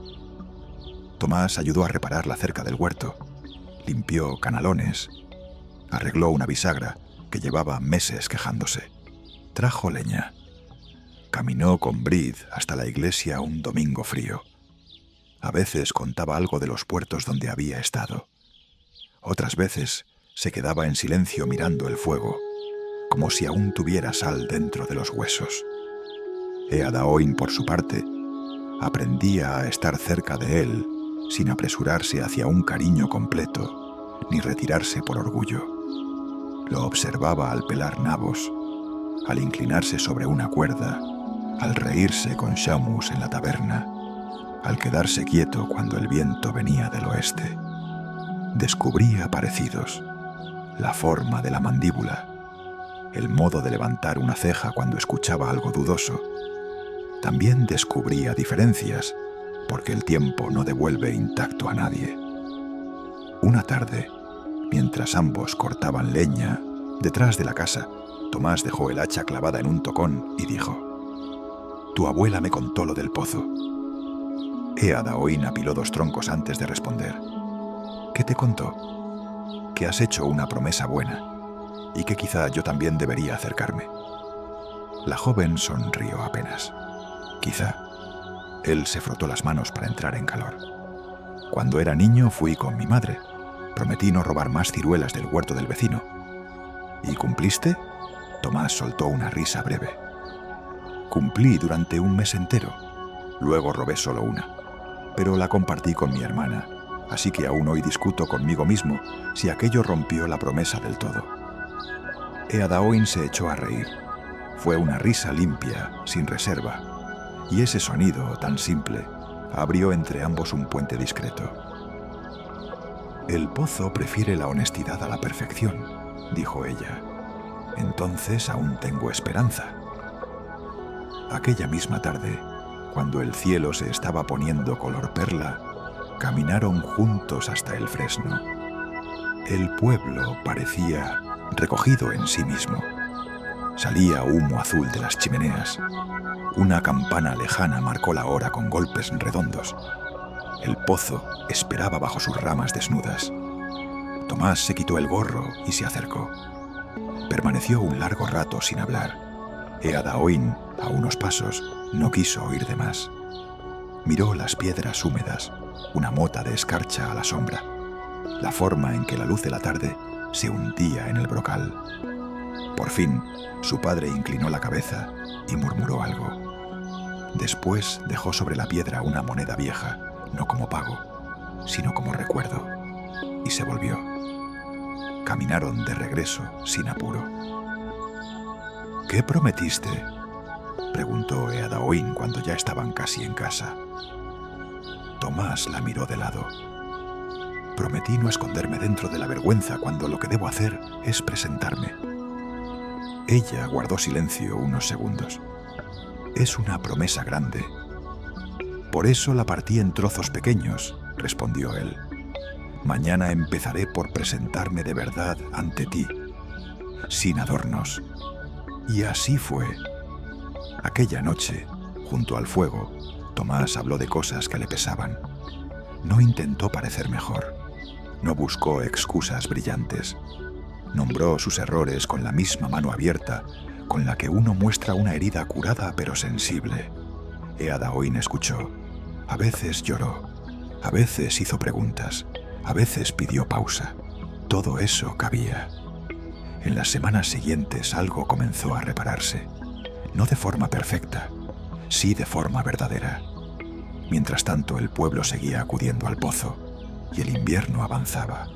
Tomás ayudó a reparar la cerca del huerto, limpió canalones, arregló una bisagra que llevaba meses quejándose, trajo leña. Caminó con Brid hasta la iglesia un domingo frío. A veces contaba algo de los puertos donde había estado. Otras veces se quedaba en silencio mirando el fuego, como si aún tuviera sal dentro de los huesos. Eada Oin, por su parte, aprendía a estar cerca de él sin apresurarse hacia un cariño completo, ni retirarse por orgullo. Lo observaba al pelar nabos, al inclinarse sobre una cuerda, al reírse con Shamus en la taberna, al quedarse quieto cuando el viento venía del oeste. Descubría parecidos, la forma de la mandíbula, el modo de levantar una ceja cuando escuchaba algo dudoso. También descubría diferencias, porque el tiempo no devuelve intacto a nadie. Una tarde, mientras ambos cortaban leña, detrás de la casa, Tomás dejó el hacha clavada en un tocón y dijo: «Tu abuela me contó lo del pozo». Eada Oin apiló 2 troncos antes de responder. «¿Qué te contó?» «Que has hecho una promesa buena y que quizá yo también debería acercarme». La joven sonrió apenas. «Quizá». Él se frotó las manos para entrar en calor. «Cuando era niño fui con mi madre. Prometí no robar más ciruelas del huerto del vecino». «¿Y cumpliste?» Tomás soltó una risa breve. «Cumplí durante un mes entero. Luego robé solo una». pero la compartí con mi hermana, así que aún hoy discuto conmigo mismo si aquello rompió la promesa del todo. Eadaoin se echó a reír. Fue una risa limpia, sin reserva, y ese sonido tan simple abrió entre ambos un puente discreto. «El pozo prefiere la honestidad a la perfección», dijo ella. «Entonces aún tengo esperanza». Aquella misma tarde, cuando el cielo se estaba poniendo color perla, caminaron juntos hasta el fresno. El pueblo parecía recogido en sí mismo. Salía humo azul de las chimeneas. Una campana lejana marcó la hora con golpes redondos. El pozo esperaba bajo sus ramas desnudas. Tomás se quitó el gorro y se acercó. Permaneció un largo rato sin hablar. Eadaoin, a unos pasos, no quiso oír de más. Miró las piedras húmedas, una mota de escarcha a la sombra, la forma en que la luz de la tarde se hundía en el brocal. Por fin, su padre inclinó la cabeza y murmuró algo. Después dejó sobre la piedra una moneda vieja, no como pago, sino como recuerdo, y se volvió. Caminaron de regreso sin apuro. «¿Qué prometiste?», preguntó Eadaoin cuando ya estaban casi en casa. Tomás la miró de lado. «Prometí no esconderme dentro de la vergüenza cuando lo que debo hacer es presentarme». Ella guardó silencio unos segundos. «Es una promesa grande». «Por eso la partí en trozos pequeños», respondió él. «Mañana empezaré por presentarme de verdad ante ti, sin adornos». Y así fue. Aquella noche, junto al fuego, Tomás habló de cosas que le pesaban. No intentó parecer mejor. No buscó excusas brillantes. Nombró sus errores con la misma mano abierta con la que uno muestra una herida curada pero sensible. Eadaoin escuchó. A veces lloró. A veces hizo preguntas. A veces pidió pausa. Todo eso cabía. En las semanas siguientes algo comenzó a repararse. No de forma perfecta, sí de forma verdadera. Mientras tanto, el pueblo seguía acudiendo al pozo y el invierno avanzaba.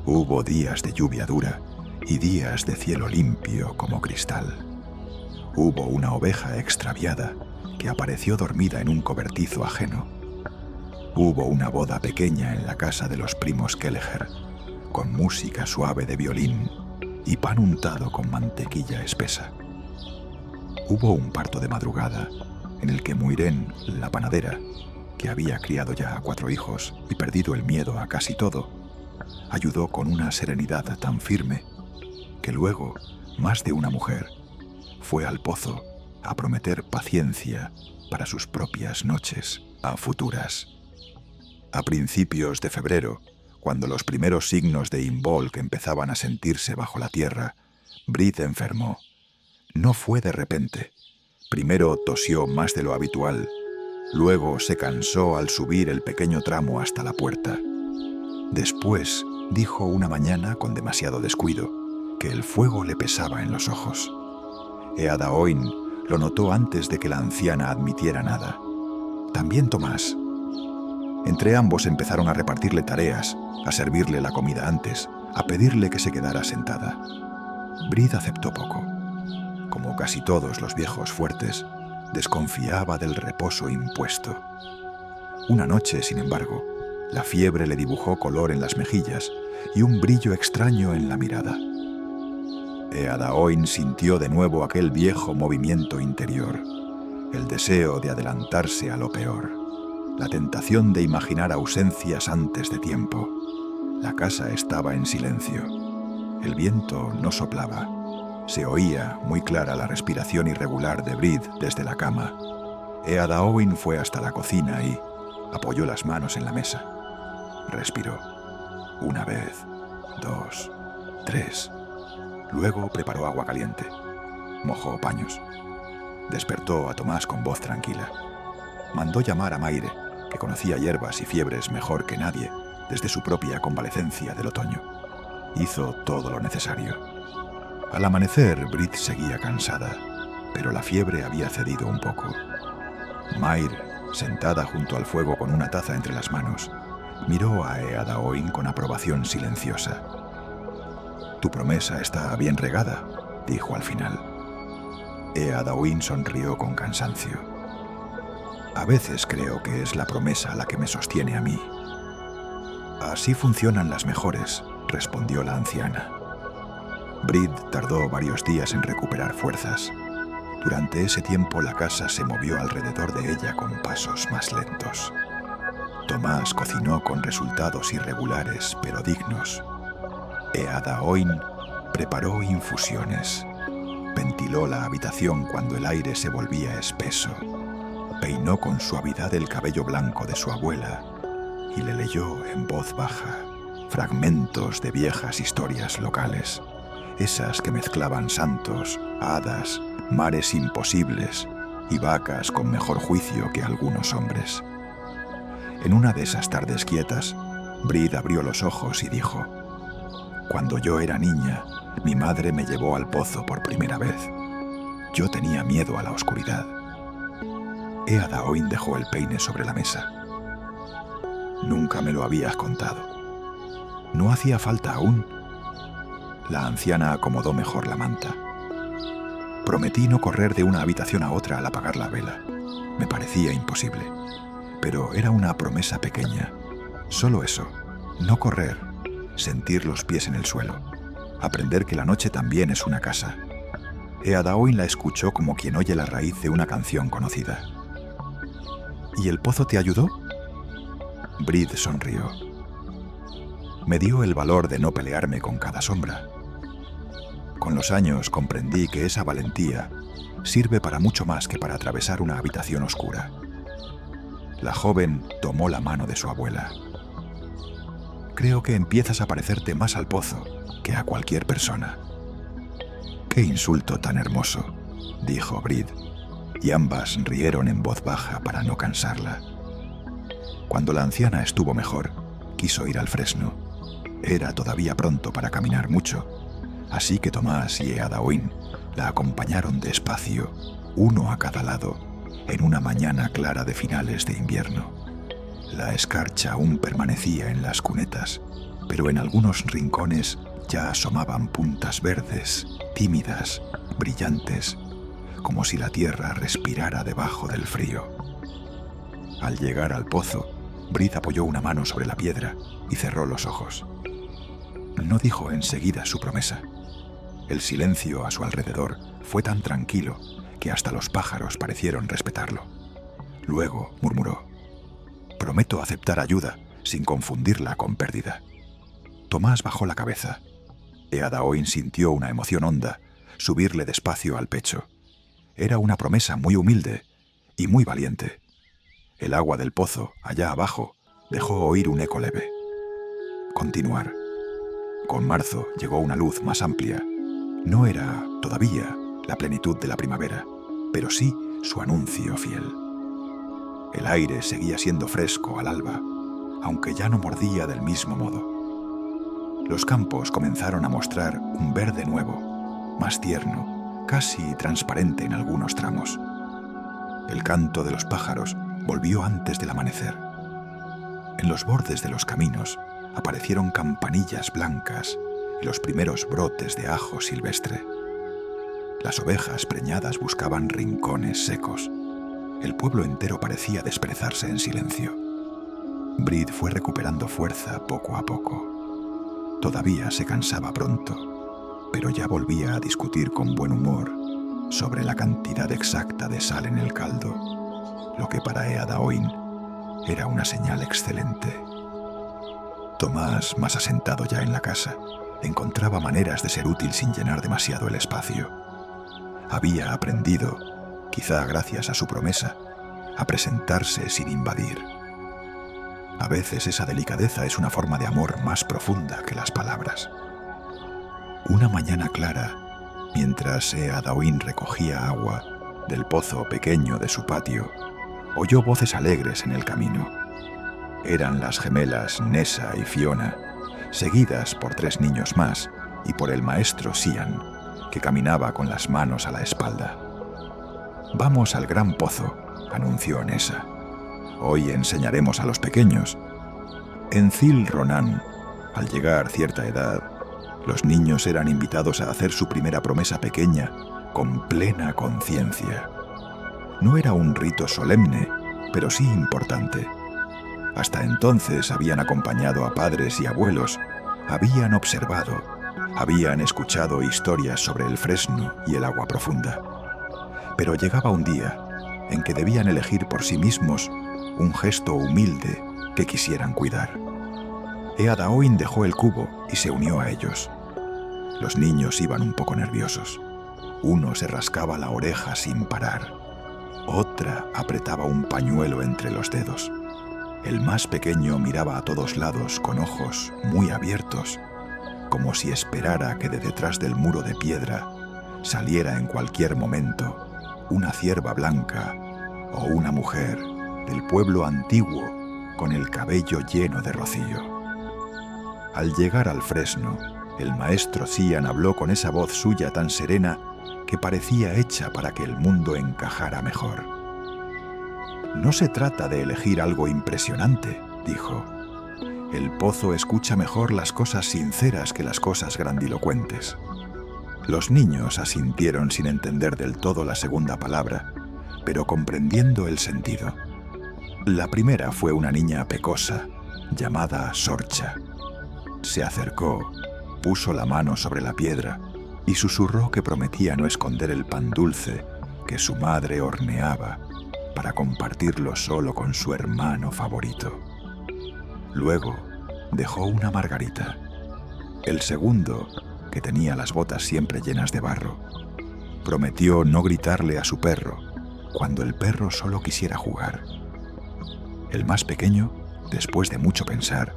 Hubo días de lluvia dura y días de cielo limpio como cristal. Hubo una oveja extraviada que apareció dormida en un cobertizo ajeno. Hubo una boda pequeña en la casa de los primos Kelleher, con música suave de violín y pan untado con mantequilla espesa. Hubo un parto de madrugada en el que Muirén, la panadera, que había criado ya a 4 hijos y perdido el miedo a casi todo, ayudó con una serenidad tan firme que luego más de una mujer fue al pozo a prometer paciencia para sus propias noches a futuras. A principios de febrero, cuando los primeros signos de Imbolc empezaban a sentirse bajo la tierra, Brid enfermó. No fue de repente. Primero tosió más de lo habitual. Luego se cansó al subir el pequeño tramo hasta la puerta. Después dijo una mañana con demasiado descuido que el fuego le pesaba en los ojos. Eadaoin lo notó antes de que la anciana admitiera nada. También Tomás. Entre ambos empezaron a repartirle tareas, a servirle la comida antes, a pedirle que se quedara sentada. Brid aceptó poco. Como casi todos los viejos fuertes, desconfiaba del reposo impuesto. Una noche, sin embargo, la fiebre le dibujó color en las mejillas y un brillo extraño en la mirada. Eadaoin sintió de nuevo aquel viejo movimiento interior, el deseo de adelantarse a lo peor. La tentación de imaginar ausencias antes de tiempo. La casa estaba en silencio. El viento no soplaba. Se oía muy clara la respiración irregular de Brid desde la cama. Eadaoin fue hasta la cocina y apoyó las manos en la mesa. Respiró. 1 vez, 2, 3. Luego preparó agua caliente. Mojó paños. Despertó a Tomás con voz tranquila. Mandó llamar a Maire, que conocía hierbas y fiebres mejor que nadie desde su propia convalecencia del otoño. Hizo todo lo necesario. Al amanecer, Brid seguía cansada, pero la fiebre había cedido un poco. Maire sentada junto al fuego con una taza entre las manos, miró a Eadaoin con aprobación silenciosa. «Tu promesa está bien regada», dijo al final. Eadaoin sonrió con cansancio. «A veces creo que es la promesa la que me sostiene a mí». «Así funcionan las mejores», respondió la anciana. Brid tardó varios días en recuperar fuerzas. Durante ese tiempo la casa se movió alrededor de ella con pasos más lentos. Tomás cocinó con resultados irregulares pero dignos. Eadaoin preparó infusiones. Ventiló la habitación cuando el aire se volvía espeso. Peinó con suavidad el cabello blanco de su abuela y le leyó en voz baja fragmentos de viejas historias locales, esas que mezclaban santos, hadas, mares imposibles y vacas con mejor juicio que algunos hombres. En una de esas tardes quietas, Brid abrió los ojos y dijo: «Cuando yo era niña, mi madre me llevó al pozo por primera vez. Yo tenía miedo a la oscuridad». Eadaoin dejó el peine sobre la mesa. «Nunca me lo habías contado». «¿No hacía falta aún?». La anciana acomodó mejor la manta. «Prometí no correr de una habitación a otra al apagar la vela. Me parecía imposible. Pero era una promesa pequeña. Solo eso, no correr, sentir los pies en el suelo, aprender que la noche también es una casa». Eadaoin la escuchó como quien oye la raíz de una canción conocida. «¿Y el pozo te ayudó?». Brid sonrió. «Me dio el valor de no pelearme con cada sombra. Con los años comprendí que esa valentía sirve para mucho más que para atravesar una habitación oscura». La joven tomó la mano de su abuela. «Creo que empiezas a parecerte más al pozo que a cualquier persona». «Qué insulto tan hermoso», dijo Brid, y ambas rieron en voz baja para no cansarla. Cuando la anciana estuvo mejor, quiso ir al fresno. Era todavía pronto para caminar mucho, así que Tomás y Eadaoin la acompañaron despacio, uno a cada lado, en una mañana clara de finales de invierno. La escarcha aún permanecía en las cunetas, pero en algunos rincones ya asomaban puntas verdes, tímidas, brillantes, como si la tierra respirara debajo del frío. Al llegar al pozo, Brid apoyó una mano sobre la piedra y cerró los ojos. No dijo enseguida su promesa. El silencio a su alrededor fue tan tranquilo que hasta los pájaros parecieron respetarlo. Luego murmuró: «Prometo aceptar ayuda sin confundirla con pérdida». Tomás bajó la cabeza. Eadaoin sintió una emoción honda subirle despacio al pecho. Era una promesa muy humilde y muy valiente. El agua del pozo, allá abajo, dejó oír un eco leve. Continuar. Con marzo llegó una luz más amplia. No era, todavía, la plenitud de la primavera, pero sí su anuncio fiel. El aire seguía siendo fresco al alba, aunque ya no mordía del mismo modo. Los campos comenzaron a mostrar un verde nuevo, más tierno, casi transparente en algunos tramos. El canto de los pájaros volvió antes del amanecer. En los bordes de los caminos aparecieron campanillas blancas y los primeros brotes de ajo silvestre. Las ovejas preñadas buscaban rincones secos. El pueblo entero parecía desperezarse en silencio. Brid fue recuperando fuerza poco a poco. Todavía se cansaba pronto, pero ya volvía a discutir con buen humor sobre la cantidad exacta de sal en el caldo, lo que para Eadaoin era una señal excelente. Tomás, más asentado ya en la casa, encontraba maneras de ser útil sin llenar demasiado el espacio. Había aprendido, quizá gracias a su promesa, a presentarse sin invadir. A veces esa delicadeza es una forma de amor más profunda que las palabras. Una mañana clara, mientras Eadaoin recogía agua del pozo pequeño de su patio, oyó voces alegres en el camino. Eran las gemelas Nessa y Fiona, seguidas por 3 niños más y por el maestro Sian, que caminaba con las manos a la espalda. «Vamos al gran pozo», anunció Nessa. Hoy enseñaremos a los pequeños. En Zil Ronan, al llegar cierta edad, los niños eran invitados a hacer su primera promesa pequeña con plena conciencia. No era un rito solemne, pero sí importante. Hasta entonces habían acompañado a padres y abuelos, habían observado, habían escuchado historias sobre el fresno y el agua profunda. Pero llegaba un día en que debían elegir por sí mismos un gesto humilde que quisieran cuidar. Eadaoin dejó el cubo y se unió a ellos. Los niños iban un poco nerviosos. Uno se rascaba la oreja sin parar. Otra apretaba un pañuelo entre los dedos. El más pequeño miraba a todos lados con ojos muy abiertos, como si esperara que de detrás del muro de piedra saliera en cualquier momento una cierva blanca o una mujer del pueblo antiguo con el cabello lleno de rocío. Al llegar al fresno, el maestro Cian habló con esa voz suya tan serena que parecía hecha para que el mundo encajara mejor. No se trata de elegir algo impresionante, dijo. El pozo escucha mejor las cosas sinceras que las cosas grandilocuentes. Los niños asintieron sin entender del todo la segunda palabra, pero comprendiendo el sentido. La primera fue una niña pecosa, llamada Sorcha. Se acercó, puso la mano sobre la piedra y susurró que prometía no esconder el pan dulce que su madre horneaba para compartirlo solo con su hermano favorito. Luego dejó una margarita. El segundo, que tenía las botas siempre llenas de barro, prometió no gritarle a su perro cuando el perro solo quisiera jugar. El más pequeño, después de mucho pensar,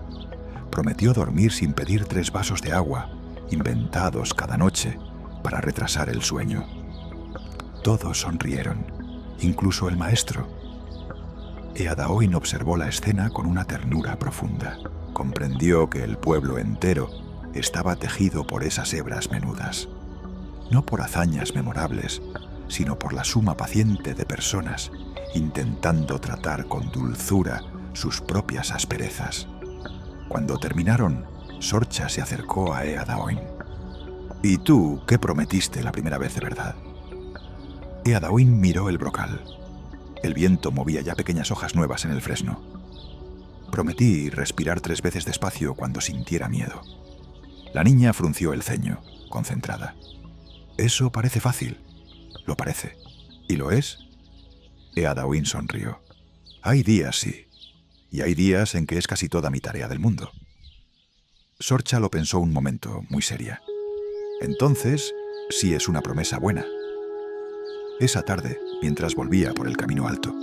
prometió dormir sin pedir 3 vasos de agua, inventados cada noche para retrasar el sueño. Todos sonrieron, incluso el maestro. Eadaoin observó la escena con una ternura profunda. Comprendió que el pueblo entero estaba tejido por esas hebras menudas, no por hazañas memorables, sino por la suma paciente de personas intentando tratar con dulzura sus propias asperezas. Cuando terminaron, Sorcha se acercó a Eadaoin. «¿Y tú qué prometiste la primera vez de verdad?» Eadaoin miró el brocal. El viento movía ya pequeñas hojas nuevas en el fresno. «Prometí respirar 3 veces despacio cuando sintiera miedo». La niña frunció el ceño, concentrada. «Eso parece fácil». «Lo parece». «¿Y lo es?» Eadaoin sonrió. «Hay días, sí. Y hay días en que es casi toda mi tarea del mundo». Sorcha lo pensó un momento, muy seria. «Entonces, sí es una promesa buena». Esa tarde, mientras volvía por el camino alto,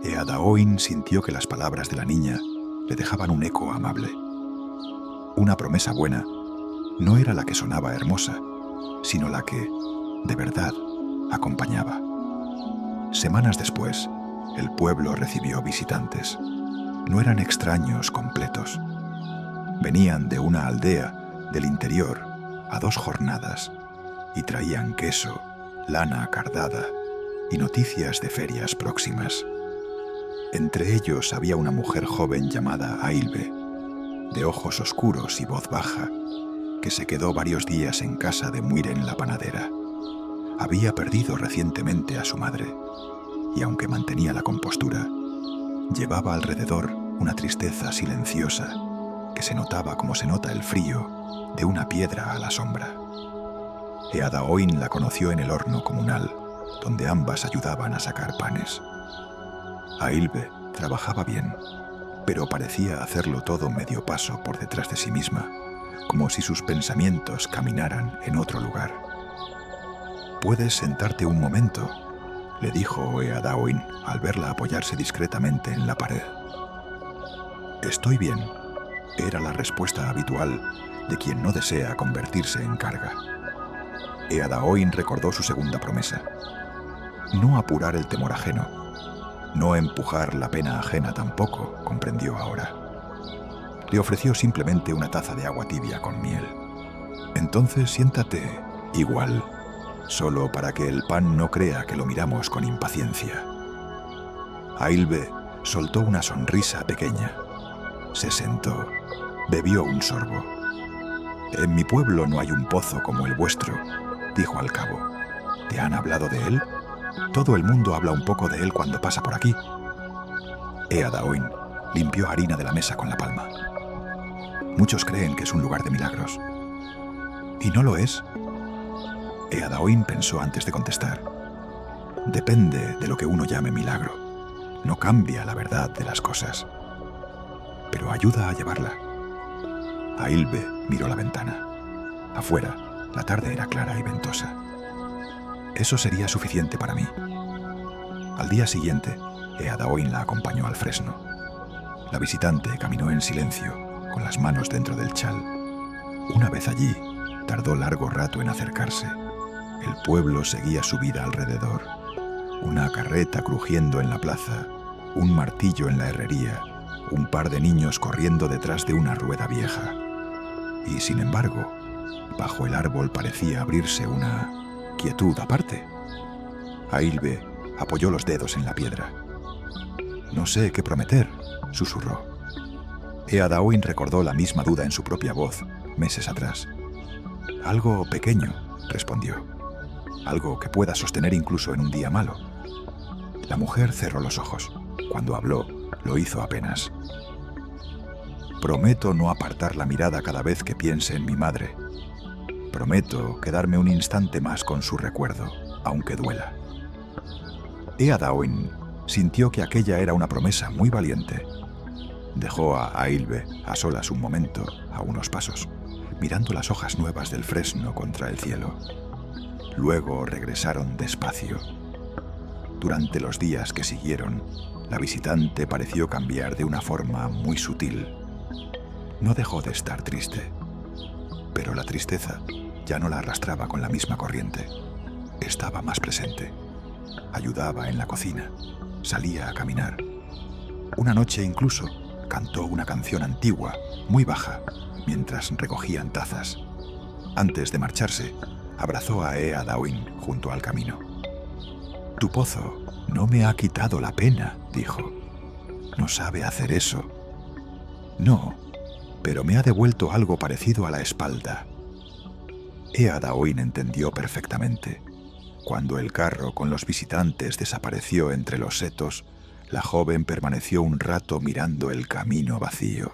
Eadaoin sintió que las palabras de la niña le dejaban un eco amable. Una promesa buena no era la que sonaba hermosa, sino la que, de verdad, acompañaba. Semanas después, el pueblo recibió visitantes. No eran extraños completos. Venían de una aldea del interior a 2 jornadas y traían queso, lana cardada y noticias de ferias próximas. Entre ellos había una mujer joven llamada Ailbe, de ojos oscuros y voz baja, que se quedó varios días en casa de Muiren la panadera. Había perdido recientemente a su madre, y aunque mantenía la compostura, llevaba alrededor una tristeza silenciosa que se notaba como se nota el frío de una piedra a la sombra. Eadaoin la conoció en el horno comunal, donde ambas ayudaban a sacar panes. Ailbe trabajaba bien, pero parecía hacerlo todo medio paso por detrás de sí misma, como si sus pensamientos caminaran en otro lugar. «¿Puedes sentarte un momento?», le dijo Eadaoin al verla apoyarse discretamente en la pared. «Estoy bien», era la respuesta habitual de quien no desea convertirse en carga. Eadaoin recordó su segunda promesa. No apurar el temor ajeno, no empujar la pena ajena tampoco, comprendió ahora. Le ofreció simplemente una taza de agua tibia con miel. «Entonces siéntate, igual, solo para que el pan no crea que lo miramos con impaciencia». Ailbe soltó una sonrisa pequeña. Se sentó, bebió un sorbo. «En mi pueblo no hay un pozo como el vuestro», dijo al cabo. «¿Te han hablado de él? Todo el mundo habla un poco de él cuando pasa por aquí». Eadaoin limpió harina de la mesa con la palma. «Muchos creen que es un lugar de milagros». «¿Y no lo es?» Eadaoin pensó antes de contestar. «Depende de lo que uno llame milagro. No cambia la verdad de las cosas, pero ayuda a llevarla». Ailbe miró la ventana. Afuera, la tarde era clara y ventosa. Eso sería suficiente para mí. Al día siguiente, Eadaoin la acompañó al fresno. La visitante caminó en silencio, con las manos dentro del chal. Una vez allí, tardó largo rato en acercarse. El pueblo seguía su vida alrededor. Una carreta crujiendo en la plaza, un martillo en la herrería, un par de niños corriendo detrás de una rueda vieja. Y sin embargo, bajo el árbol parecía abrirse una quietud aparte. Ailbe apoyó los dedos en la piedra. «No sé qué prometer», susurró. Eadaoin recordó la misma duda en su propia voz, meses atrás. «Algo pequeño», respondió. «Algo que pueda sostener incluso en un día malo». La mujer cerró los ojos. Cuando habló, lo hizo apenas. «Prometo no apartar la mirada cada vez que piense en mi madre. Prometo quedarme un instante más con su recuerdo, aunque duela». Eadaoin sintió que aquella era una promesa muy valiente. Dejó a Ailbe a solas un momento, a unos pasos, mirando las hojas nuevas del fresno contra el cielo. Luego regresaron despacio. Durante los días que siguieron, la visitante pareció cambiar de una forma muy sutil. No dejó de estar triste, pero la tristeza ya no la arrastraba con la misma corriente. Estaba más presente. Ayudaba en la cocina, salía a caminar. Una noche incluso cantó una canción antigua, muy baja, mientras recogían tazas. Antes de marcharse, abrazó a Eadaoin junto al camino. «Tu pozo no me ha quitado la pena», dijo. «No sabe hacer eso». «No, pero me ha devuelto algo parecido a la espalda». Eadaoin entendió perfectamente. Cuando el carro con los visitantes desapareció entre los setos, la joven permaneció un rato mirando el camino vacío.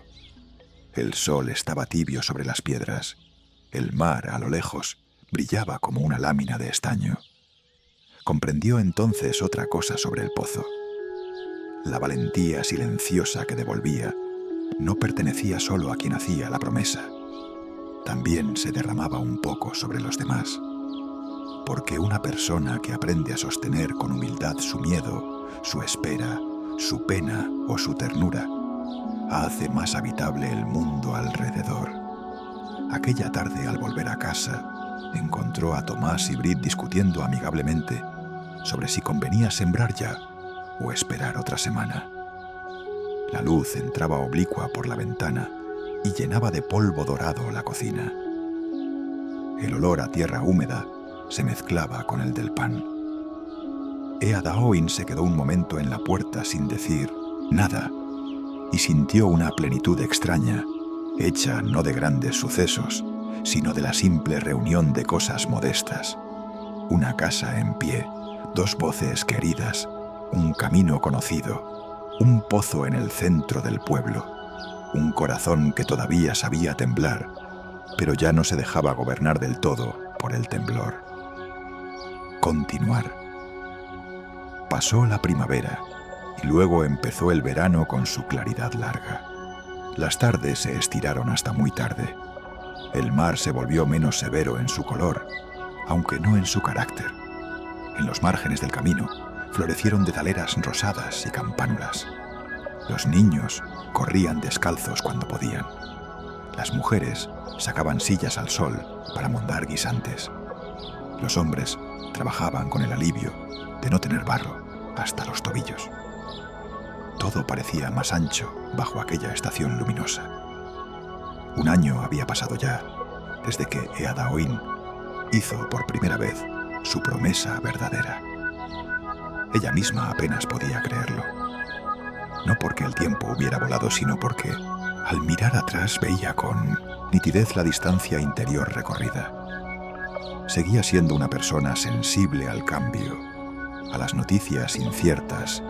El sol estaba tibio sobre las piedras. El mar, a lo lejos, brillaba como una lámina de estaño. Comprendió entonces otra cosa sobre el pozo. La valentía silenciosa que devolvía no pertenecía solo a quien hacía la promesa. También se derramaba un poco sobre los demás. Porque una persona que aprende a sostener con humildad su miedo, su espera, su pena o su ternura, hace más habitable el mundo alrededor. Aquella tarde, al volver a casa, encontró a Tomás y Brit discutiendo amigablemente sobre si convenía sembrar ya o esperar otra semana. La luz entraba oblicua por la ventana y llenaba de polvo dorado la cocina. El olor a tierra húmeda se mezclaba con el del pan. Eadaoin se quedó un momento en la puerta sin decir nada y sintió una plenitud extraña, hecha no de grandes sucesos, sino de la simple reunión de cosas modestas. Una casa en pie, dos voces queridas, un camino conocido, un pozo en el centro del pueblo, un corazón que todavía sabía temblar, pero ya no se dejaba gobernar del todo por el temblor. Continuar. Pasó la primavera y luego empezó el verano con su claridad larga. Las tardes se estiraron hasta muy tarde. El mar se volvió menos severo en su color, aunque no en su carácter. En los márgenes del camino florecieron dedaleras rosadas y campánulas. Los niños corrían descalzos cuando podían. Las mujeres sacaban sillas al sol para mondar guisantes. Los hombres trabajaban con el alivio de no tener barro hasta los tobillos. Todo parecía más ancho bajo aquella estación luminosa. Un año había pasado ya desde que Eadaoin hizo por primera vez su promesa verdadera. Ella misma apenas podía creerlo. no porque el tiempo hubiera volado, sino porque, al mirar atrás, veía con nitidez la distancia interior recorrida. Seguía siendo una persona sensible al cambio, a las noticias inciertas,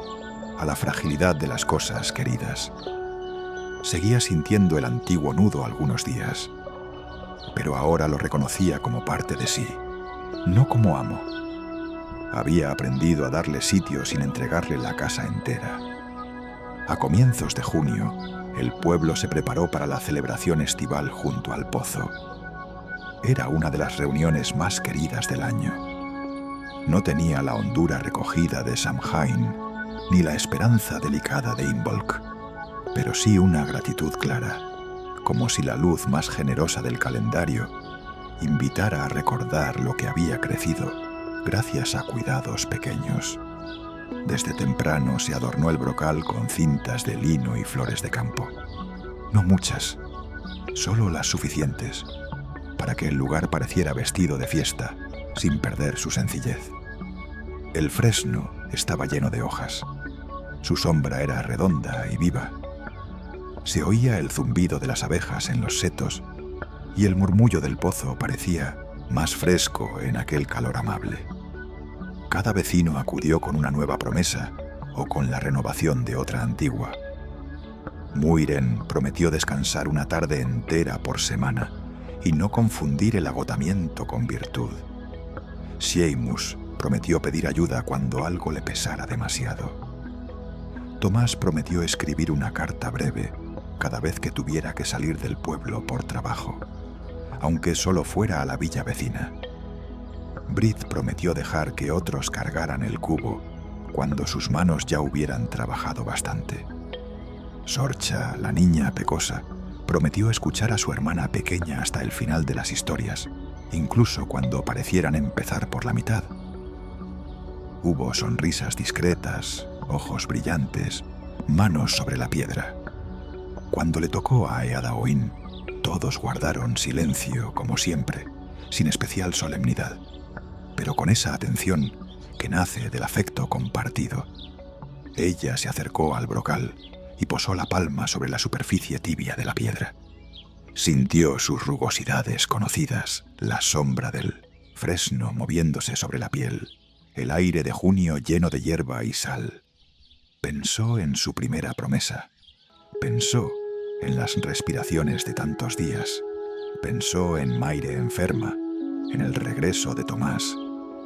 a la fragilidad de las cosas queridas. Seguía sintiendo el antiguo nudo algunos días, pero ahora lo reconocía como parte de sí, no como amo. Había aprendido a darle sitio sin entregarle la casa entera. A comienzos de junio, el pueblo se preparó para la celebración estival junto al pozo. Era una de las reuniones más queridas del año. No tenía la hondura recogida de Samhain, ni la esperanza delicada de Imbolc, pero sí una gratitud clara, como si la luz más generosa del calendario invitara a recordar lo que había crecido gracias a cuidados pequeños. Desde temprano se adornó el brocal con cintas de lino y flores de campo. No muchas, solo las suficientes para que el lugar pareciera vestido de fiesta sin perder su sencillez. El fresno estaba lleno de hojas. Su sombra era redonda y viva. Se oía el zumbido de las abejas en los setos y el murmullo del pozo parecía más fresco en aquel calor amable. Cada vecino acudió con una nueva promesa o con la renovación de otra antigua. Muiren prometió descansar una tarde entera por semana y no confundir el agotamiento con virtud. Seamus prometió pedir ayuda cuando algo le pesara demasiado. Tomás prometió escribir una carta breve cada vez que tuviera que salir del pueblo por trabajo, aunque solo fuera a la villa vecina. Brit prometió dejar que otros cargaran el cubo cuando sus manos ya hubieran trabajado bastante. Sorcha, la niña pecosa, prometió escuchar a su hermana pequeña hasta el final de las historias, incluso cuando parecieran empezar por la mitad. Hubo sonrisas discretas, ojos brillantes, manos sobre la piedra. Cuando le tocó a Eadaoin, todos guardaron silencio como siempre, sin especial solemnidad, pero con esa atención que nace del afecto compartido. Ella se acercó al brocal y posó la palma sobre la superficie tibia de la piedra. Sintió sus rugosidades conocidas, la sombra del fresno moviéndose sobre la piel, el aire de junio lleno de hierba y sal. Pensó en su primera promesa. Pensó en las respiraciones de tantos días. Pensó en Maire enferma, en el regreso de Tomás,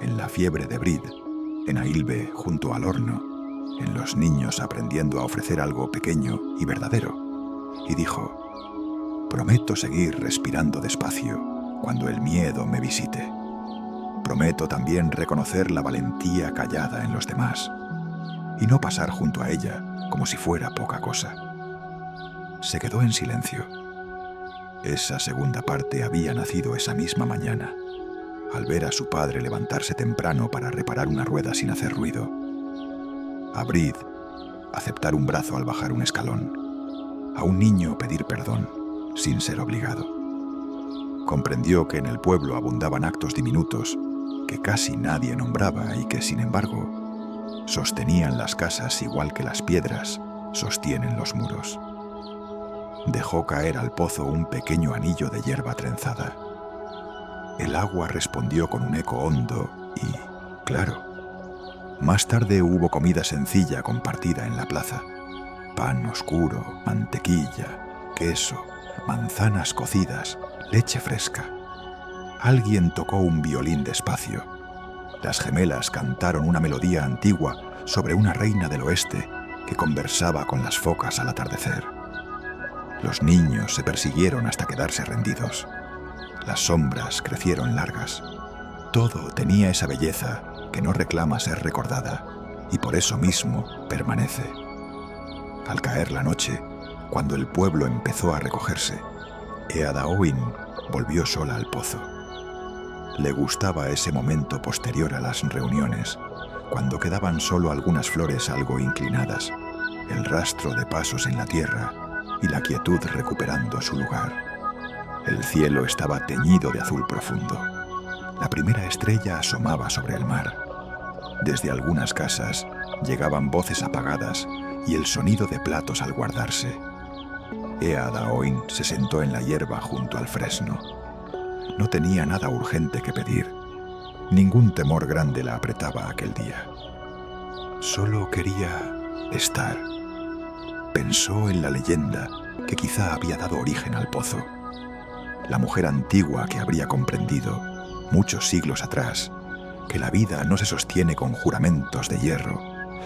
en la fiebre de Brid, en Ailbe junto al horno, en los niños aprendiendo a ofrecer algo pequeño y verdadero. Y dijo: prometo seguir respirando despacio cuando el miedo me visite. Prometo también reconocer la valentía callada en los demás y no pasar junto a ella como si fuera poca cosa. Se quedó en silencio. Esa segunda parte había nacido esa misma mañana, al ver a su padre levantarse temprano para reparar una rueda sin hacer ruido. A Brid aceptar un brazo al bajar un escalón. A un niño pedir perdón sin ser obligado. Comprendió que en el pueblo abundaban actos diminutos que casi nadie nombraba y que, sin embargo, sostenían las casas igual que las piedras sostienen los muros. Dejó caer al pozo un pequeño anillo de hierba trenzada. El agua respondió con un eco hondo y claro. Más tarde hubo comida sencilla compartida en la plaza. Pan oscuro, mantequilla, queso, manzanas cocidas, leche fresca. Alguien tocó un violín despacio. Las gemelas cantaron una melodía antigua sobre una reina del oeste que conversaba con las focas al atardecer. Los niños se persiguieron hasta quedarse rendidos. Las sombras crecieron largas. Todo tenía esa belleza que no reclama ser recordada y por eso mismo permanece. Al caer la noche, cuando el pueblo empezó a recogerse, Eadaoin volvió sola al pozo. Le gustaba ese momento posterior a las reuniones, cuando quedaban solo algunas flores algo inclinadas, el rastro de pasos en la tierra y la quietud recuperando su lugar. El cielo estaba teñido de azul profundo. La primera estrella asomaba sobre el mar. Desde algunas casas llegaban voces apagadas y el sonido de platos al guardarse. Eadaoin se sentó en la hierba junto al fresno. No tenía nada urgente que pedir. Ningún temor grande la apretaba aquel día. Solo quería estar. Pensó en la leyenda que quizá había dado origen al pozo. La mujer antigua que habría comprendido, muchos siglos atrás, que la vida no se sostiene con juramentos de hierro,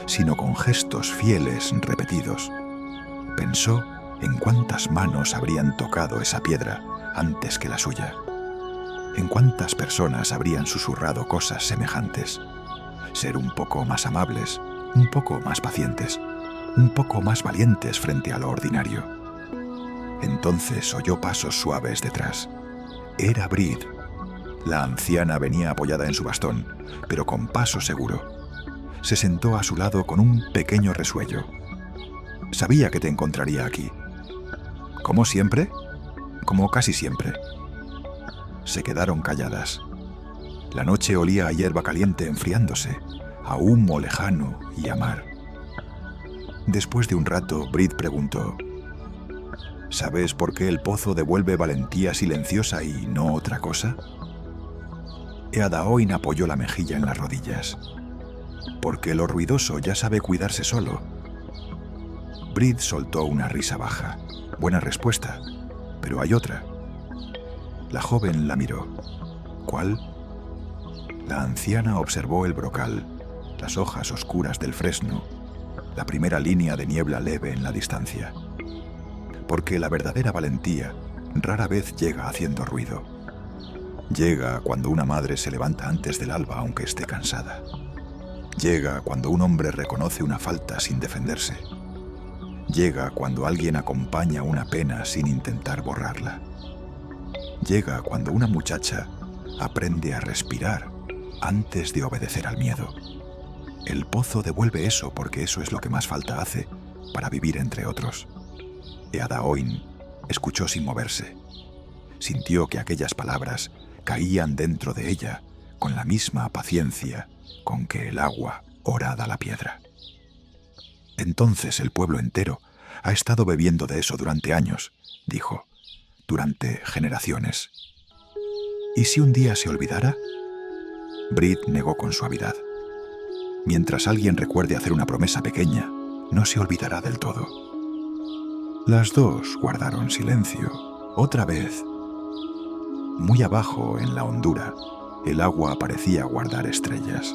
sino con gestos fieles repetidos. Pensó en cuántas manos habrían tocado esa piedra antes que la suya. En cuántas personas habrían susurrado cosas semejantes. Ser un poco más amables, un poco más pacientes, un poco más valientes frente a lo ordinario. Entonces oyó pasos suaves detrás. Era Brid. La anciana venía apoyada en su bastón, pero con paso seguro. Se sentó a su lado con un pequeño resuello. Sabía que te encontraría aquí. ¿Como siempre? Como casi siempre. Se quedaron calladas. La noche olía a hierba caliente enfriándose, a humo lejano y a mar. Después de un rato, Brid preguntó: ¿sabes por qué el pozo devuelve valentía silenciosa y no otra cosa? Eadaoin apoyó la mejilla en las rodillas. Porque lo ruidoso ya sabe cuidarse solo. Brid soltó una risa baja. Buena respuesta, pero hay otra. La joven la miró. ¿Cuál? La anciana observó el brocal, las hojas oscuras del fresno, la primera línea de niebla leve en la distancia. Porque la verdadera valentía rara vez llega haciendo ruido. Llega cuando una madre se levanta antes del alba aunque esté cansada. Llega cuando un hombre reconoce una falta sin defenderse. Llega cuando alguien acompaña una pena sin intentar borrarla. Llega cuando una muchacha aprende a respirar antes de obedecer al miedo. El pozo devuelve eso porque eso es lo que más falta hace para vivir entre otros. Eadaoin escuchó sin moverse. Sintió que aquellas palabras caían dentro de ella con la misma paciencia con que el agua horada la piedra. Entonces el pueblo entero ha estado bebiendo de eso durante años, dijo, durante generaciones. ¿Y si un día se olvidara? Brid negó con suavidad. Mientras alguien recuerde hacer una promesa pequeña, no se olvidará del todo. Las dos guardaron silencio. Otra vez. Muy abajo, en la hondura, el agua parecía guardar estrellas.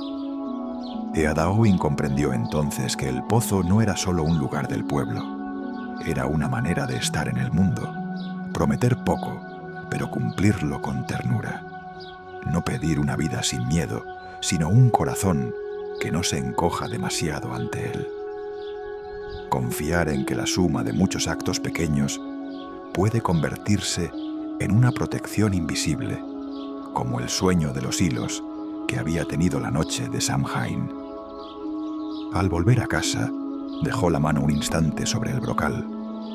Eadaoin comprendió entonces que el pozo no era solo un lugar del pueblo. Era una manera de estar en el mundo. Prometer poco, pero cumplirlo con ternura. No pedir una vida sin miedo, sino un corazón que no se encoja demasiado ante él. Confiar en que la suma de muchos actos pequeños puede convertirse en una protección invisible, como el sueño de los hilos que había tenido la noche de Samhain. Al volver a casa, dejó la mano un instante sobre el brocal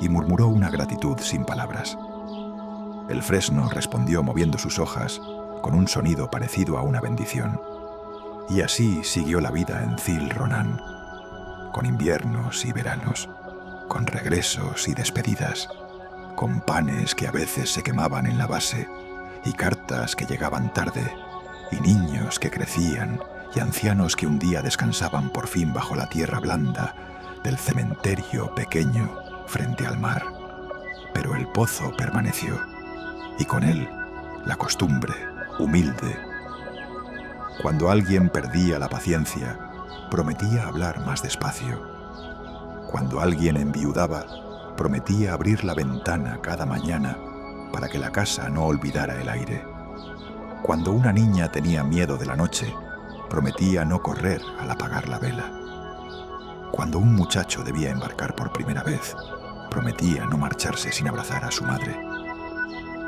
y murmuró una gratitud sin palabras. El fresno respondió moviendo sus hojas con un sonido parecido a una bendición. Y así siguió la vida en Zil Ronan, con inviernos y veranos, con regresos y despedidas, con panes que a veces se quemaban en la base, y cartas que llegaban tarde, y niños que crecían, y ancianos que un día descansaban por fin bajo la tierra blanda del cementerio pequeño frente al mar. Pero el pozo permaneció, y con él la costumbre humilde. Cuando alguien perdía la paciencia, prometía hablar más despacio. Cuando alguien enviudaba, prometía abrir la ventana cada mañana para que la casa no olvidara el aire. Cuando una niña tenía miedo de la noche, prometía no correr al apagar la vela. Cuando un muchacho debía embarcar por primera vez, prometía no marcharse sin abrazar a su madre.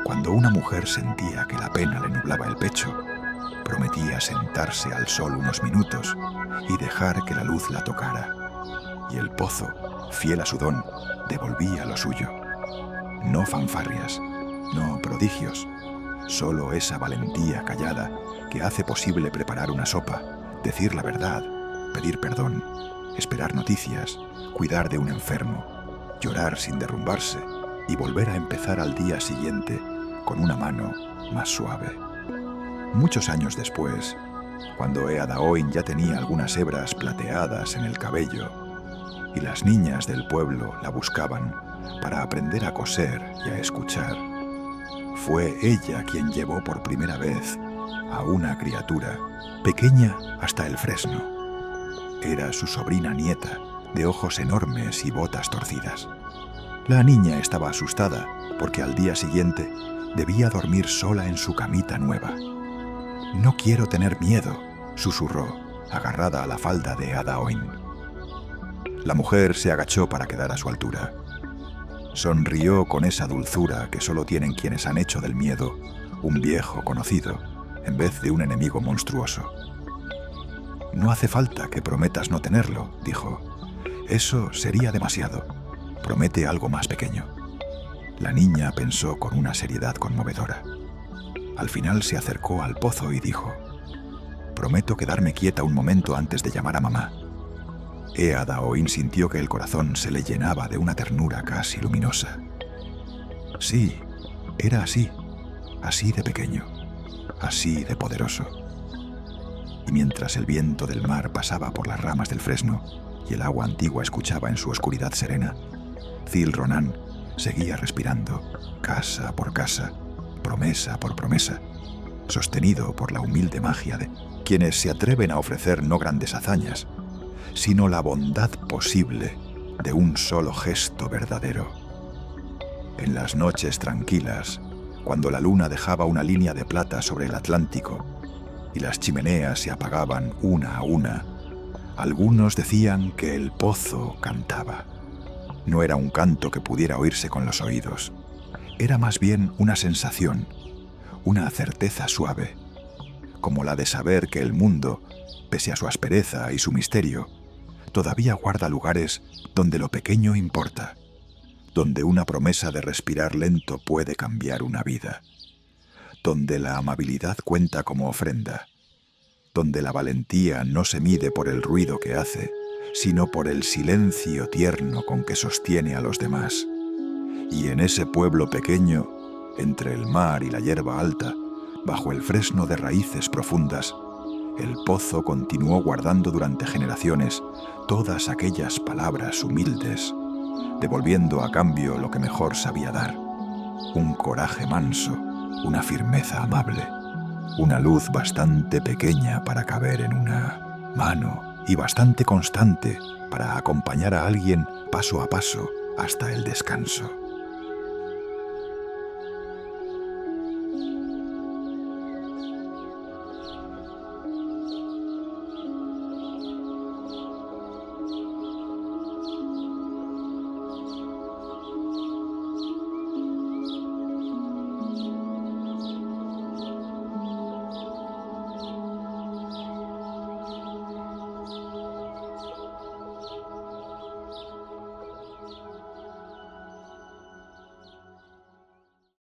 Cuando una mujer sentía que la pena le nublaba el pecho, prometía sentarse al sol unos minutos y dejar que la luz la tocara. Y el pozo, fiel a su don, devolvía lo suyo. No fanfarrias, no prodigios, solo esa valentía callada que hace posible preparar una sopa, decir la verdad, pedir perdón, esperar noticias, cuidar de un enfermo, llorar sin derrumbarse y volver a empezar al día siguiente con una mano más suave. Muchos años después, cuando Eadaoin ya tenía algunas hebras plateadas en el cabello y las niñas del pueblo la buscaban para aprender a coser y a escuchar, fue ella quien llevó por primera vez a una criatura pequeña hasta el fresno. Era su sobrina nieta, de ojos enormes y botas torcidas. La niña estaba asustada porque al día siguiente debía dormir sola en su camita nueva. «No quiero tener miedo», susurró, agarrada a la falda de Eadaoin. La mujer se agachó para quedar a su altura. Sonrió con esa dulzura que solo tienen quienes han hecho del miedo un viejo conocido en vez de un enemigo monstruoso. «No hace falta que prometas no tenerlo», dijo. «Eso sería demasiado. Promete algo más pequeño». La niña pensó con una seriedad conmovedora. Al final se acercó al pozo y dijo: «Prometo quedarme quieta un momento antes de llamar a mamá». Eadaoin sintió que el corazón se le llenaba de una ternura casi luminosa. Sí, era así, así de pequeño, así de poderoso. Y mientras el viento del mar pasaba por las ramas del fresno y el agua antigua escuchaba en su oscuridad serena, Zil Ronan seguía respirando, casa por casa, promesa por promesa, sostenido por la humilde magia de quienes se atreven a ofrecer no grandes hazañas, sino la bondad posible de un solo gesto verdadero. En las noches tranquilas, cuando la luna dejaba una línea de plata sobre el Atlántico y las chimeneas se apagaban una a una, algunos decían que el pozo cantaba. No era un canto que pudiera oírse con los oídos. Era más bien una sensación, una certeza suave, como la de saber que el mundo, pese a su aspereza y su misterio, todavía guarda lugares donde lo pequeño importa, donde una promesa de respirar lento puede cambiar una vida, donde la amabilidad cuenta como ofrenda, donde la valentía no se mide por el ruido que hace, sino por el silencio tierno con que sostiene a los demás. Y en ese pueblo pequeño, entre el mar y la hierba alta, bajo el fresno de raíces profundas, el pozo continuó guardando durante generaciones todas aquellas palabras humildes, devolviendo a cambio lo que mejor sabía dar: un coraje manso, una firmeza amable, una luz bastante pequeña para caber en una mano y bastante constante para acompañar a alguien paso a paso hasta el descanso.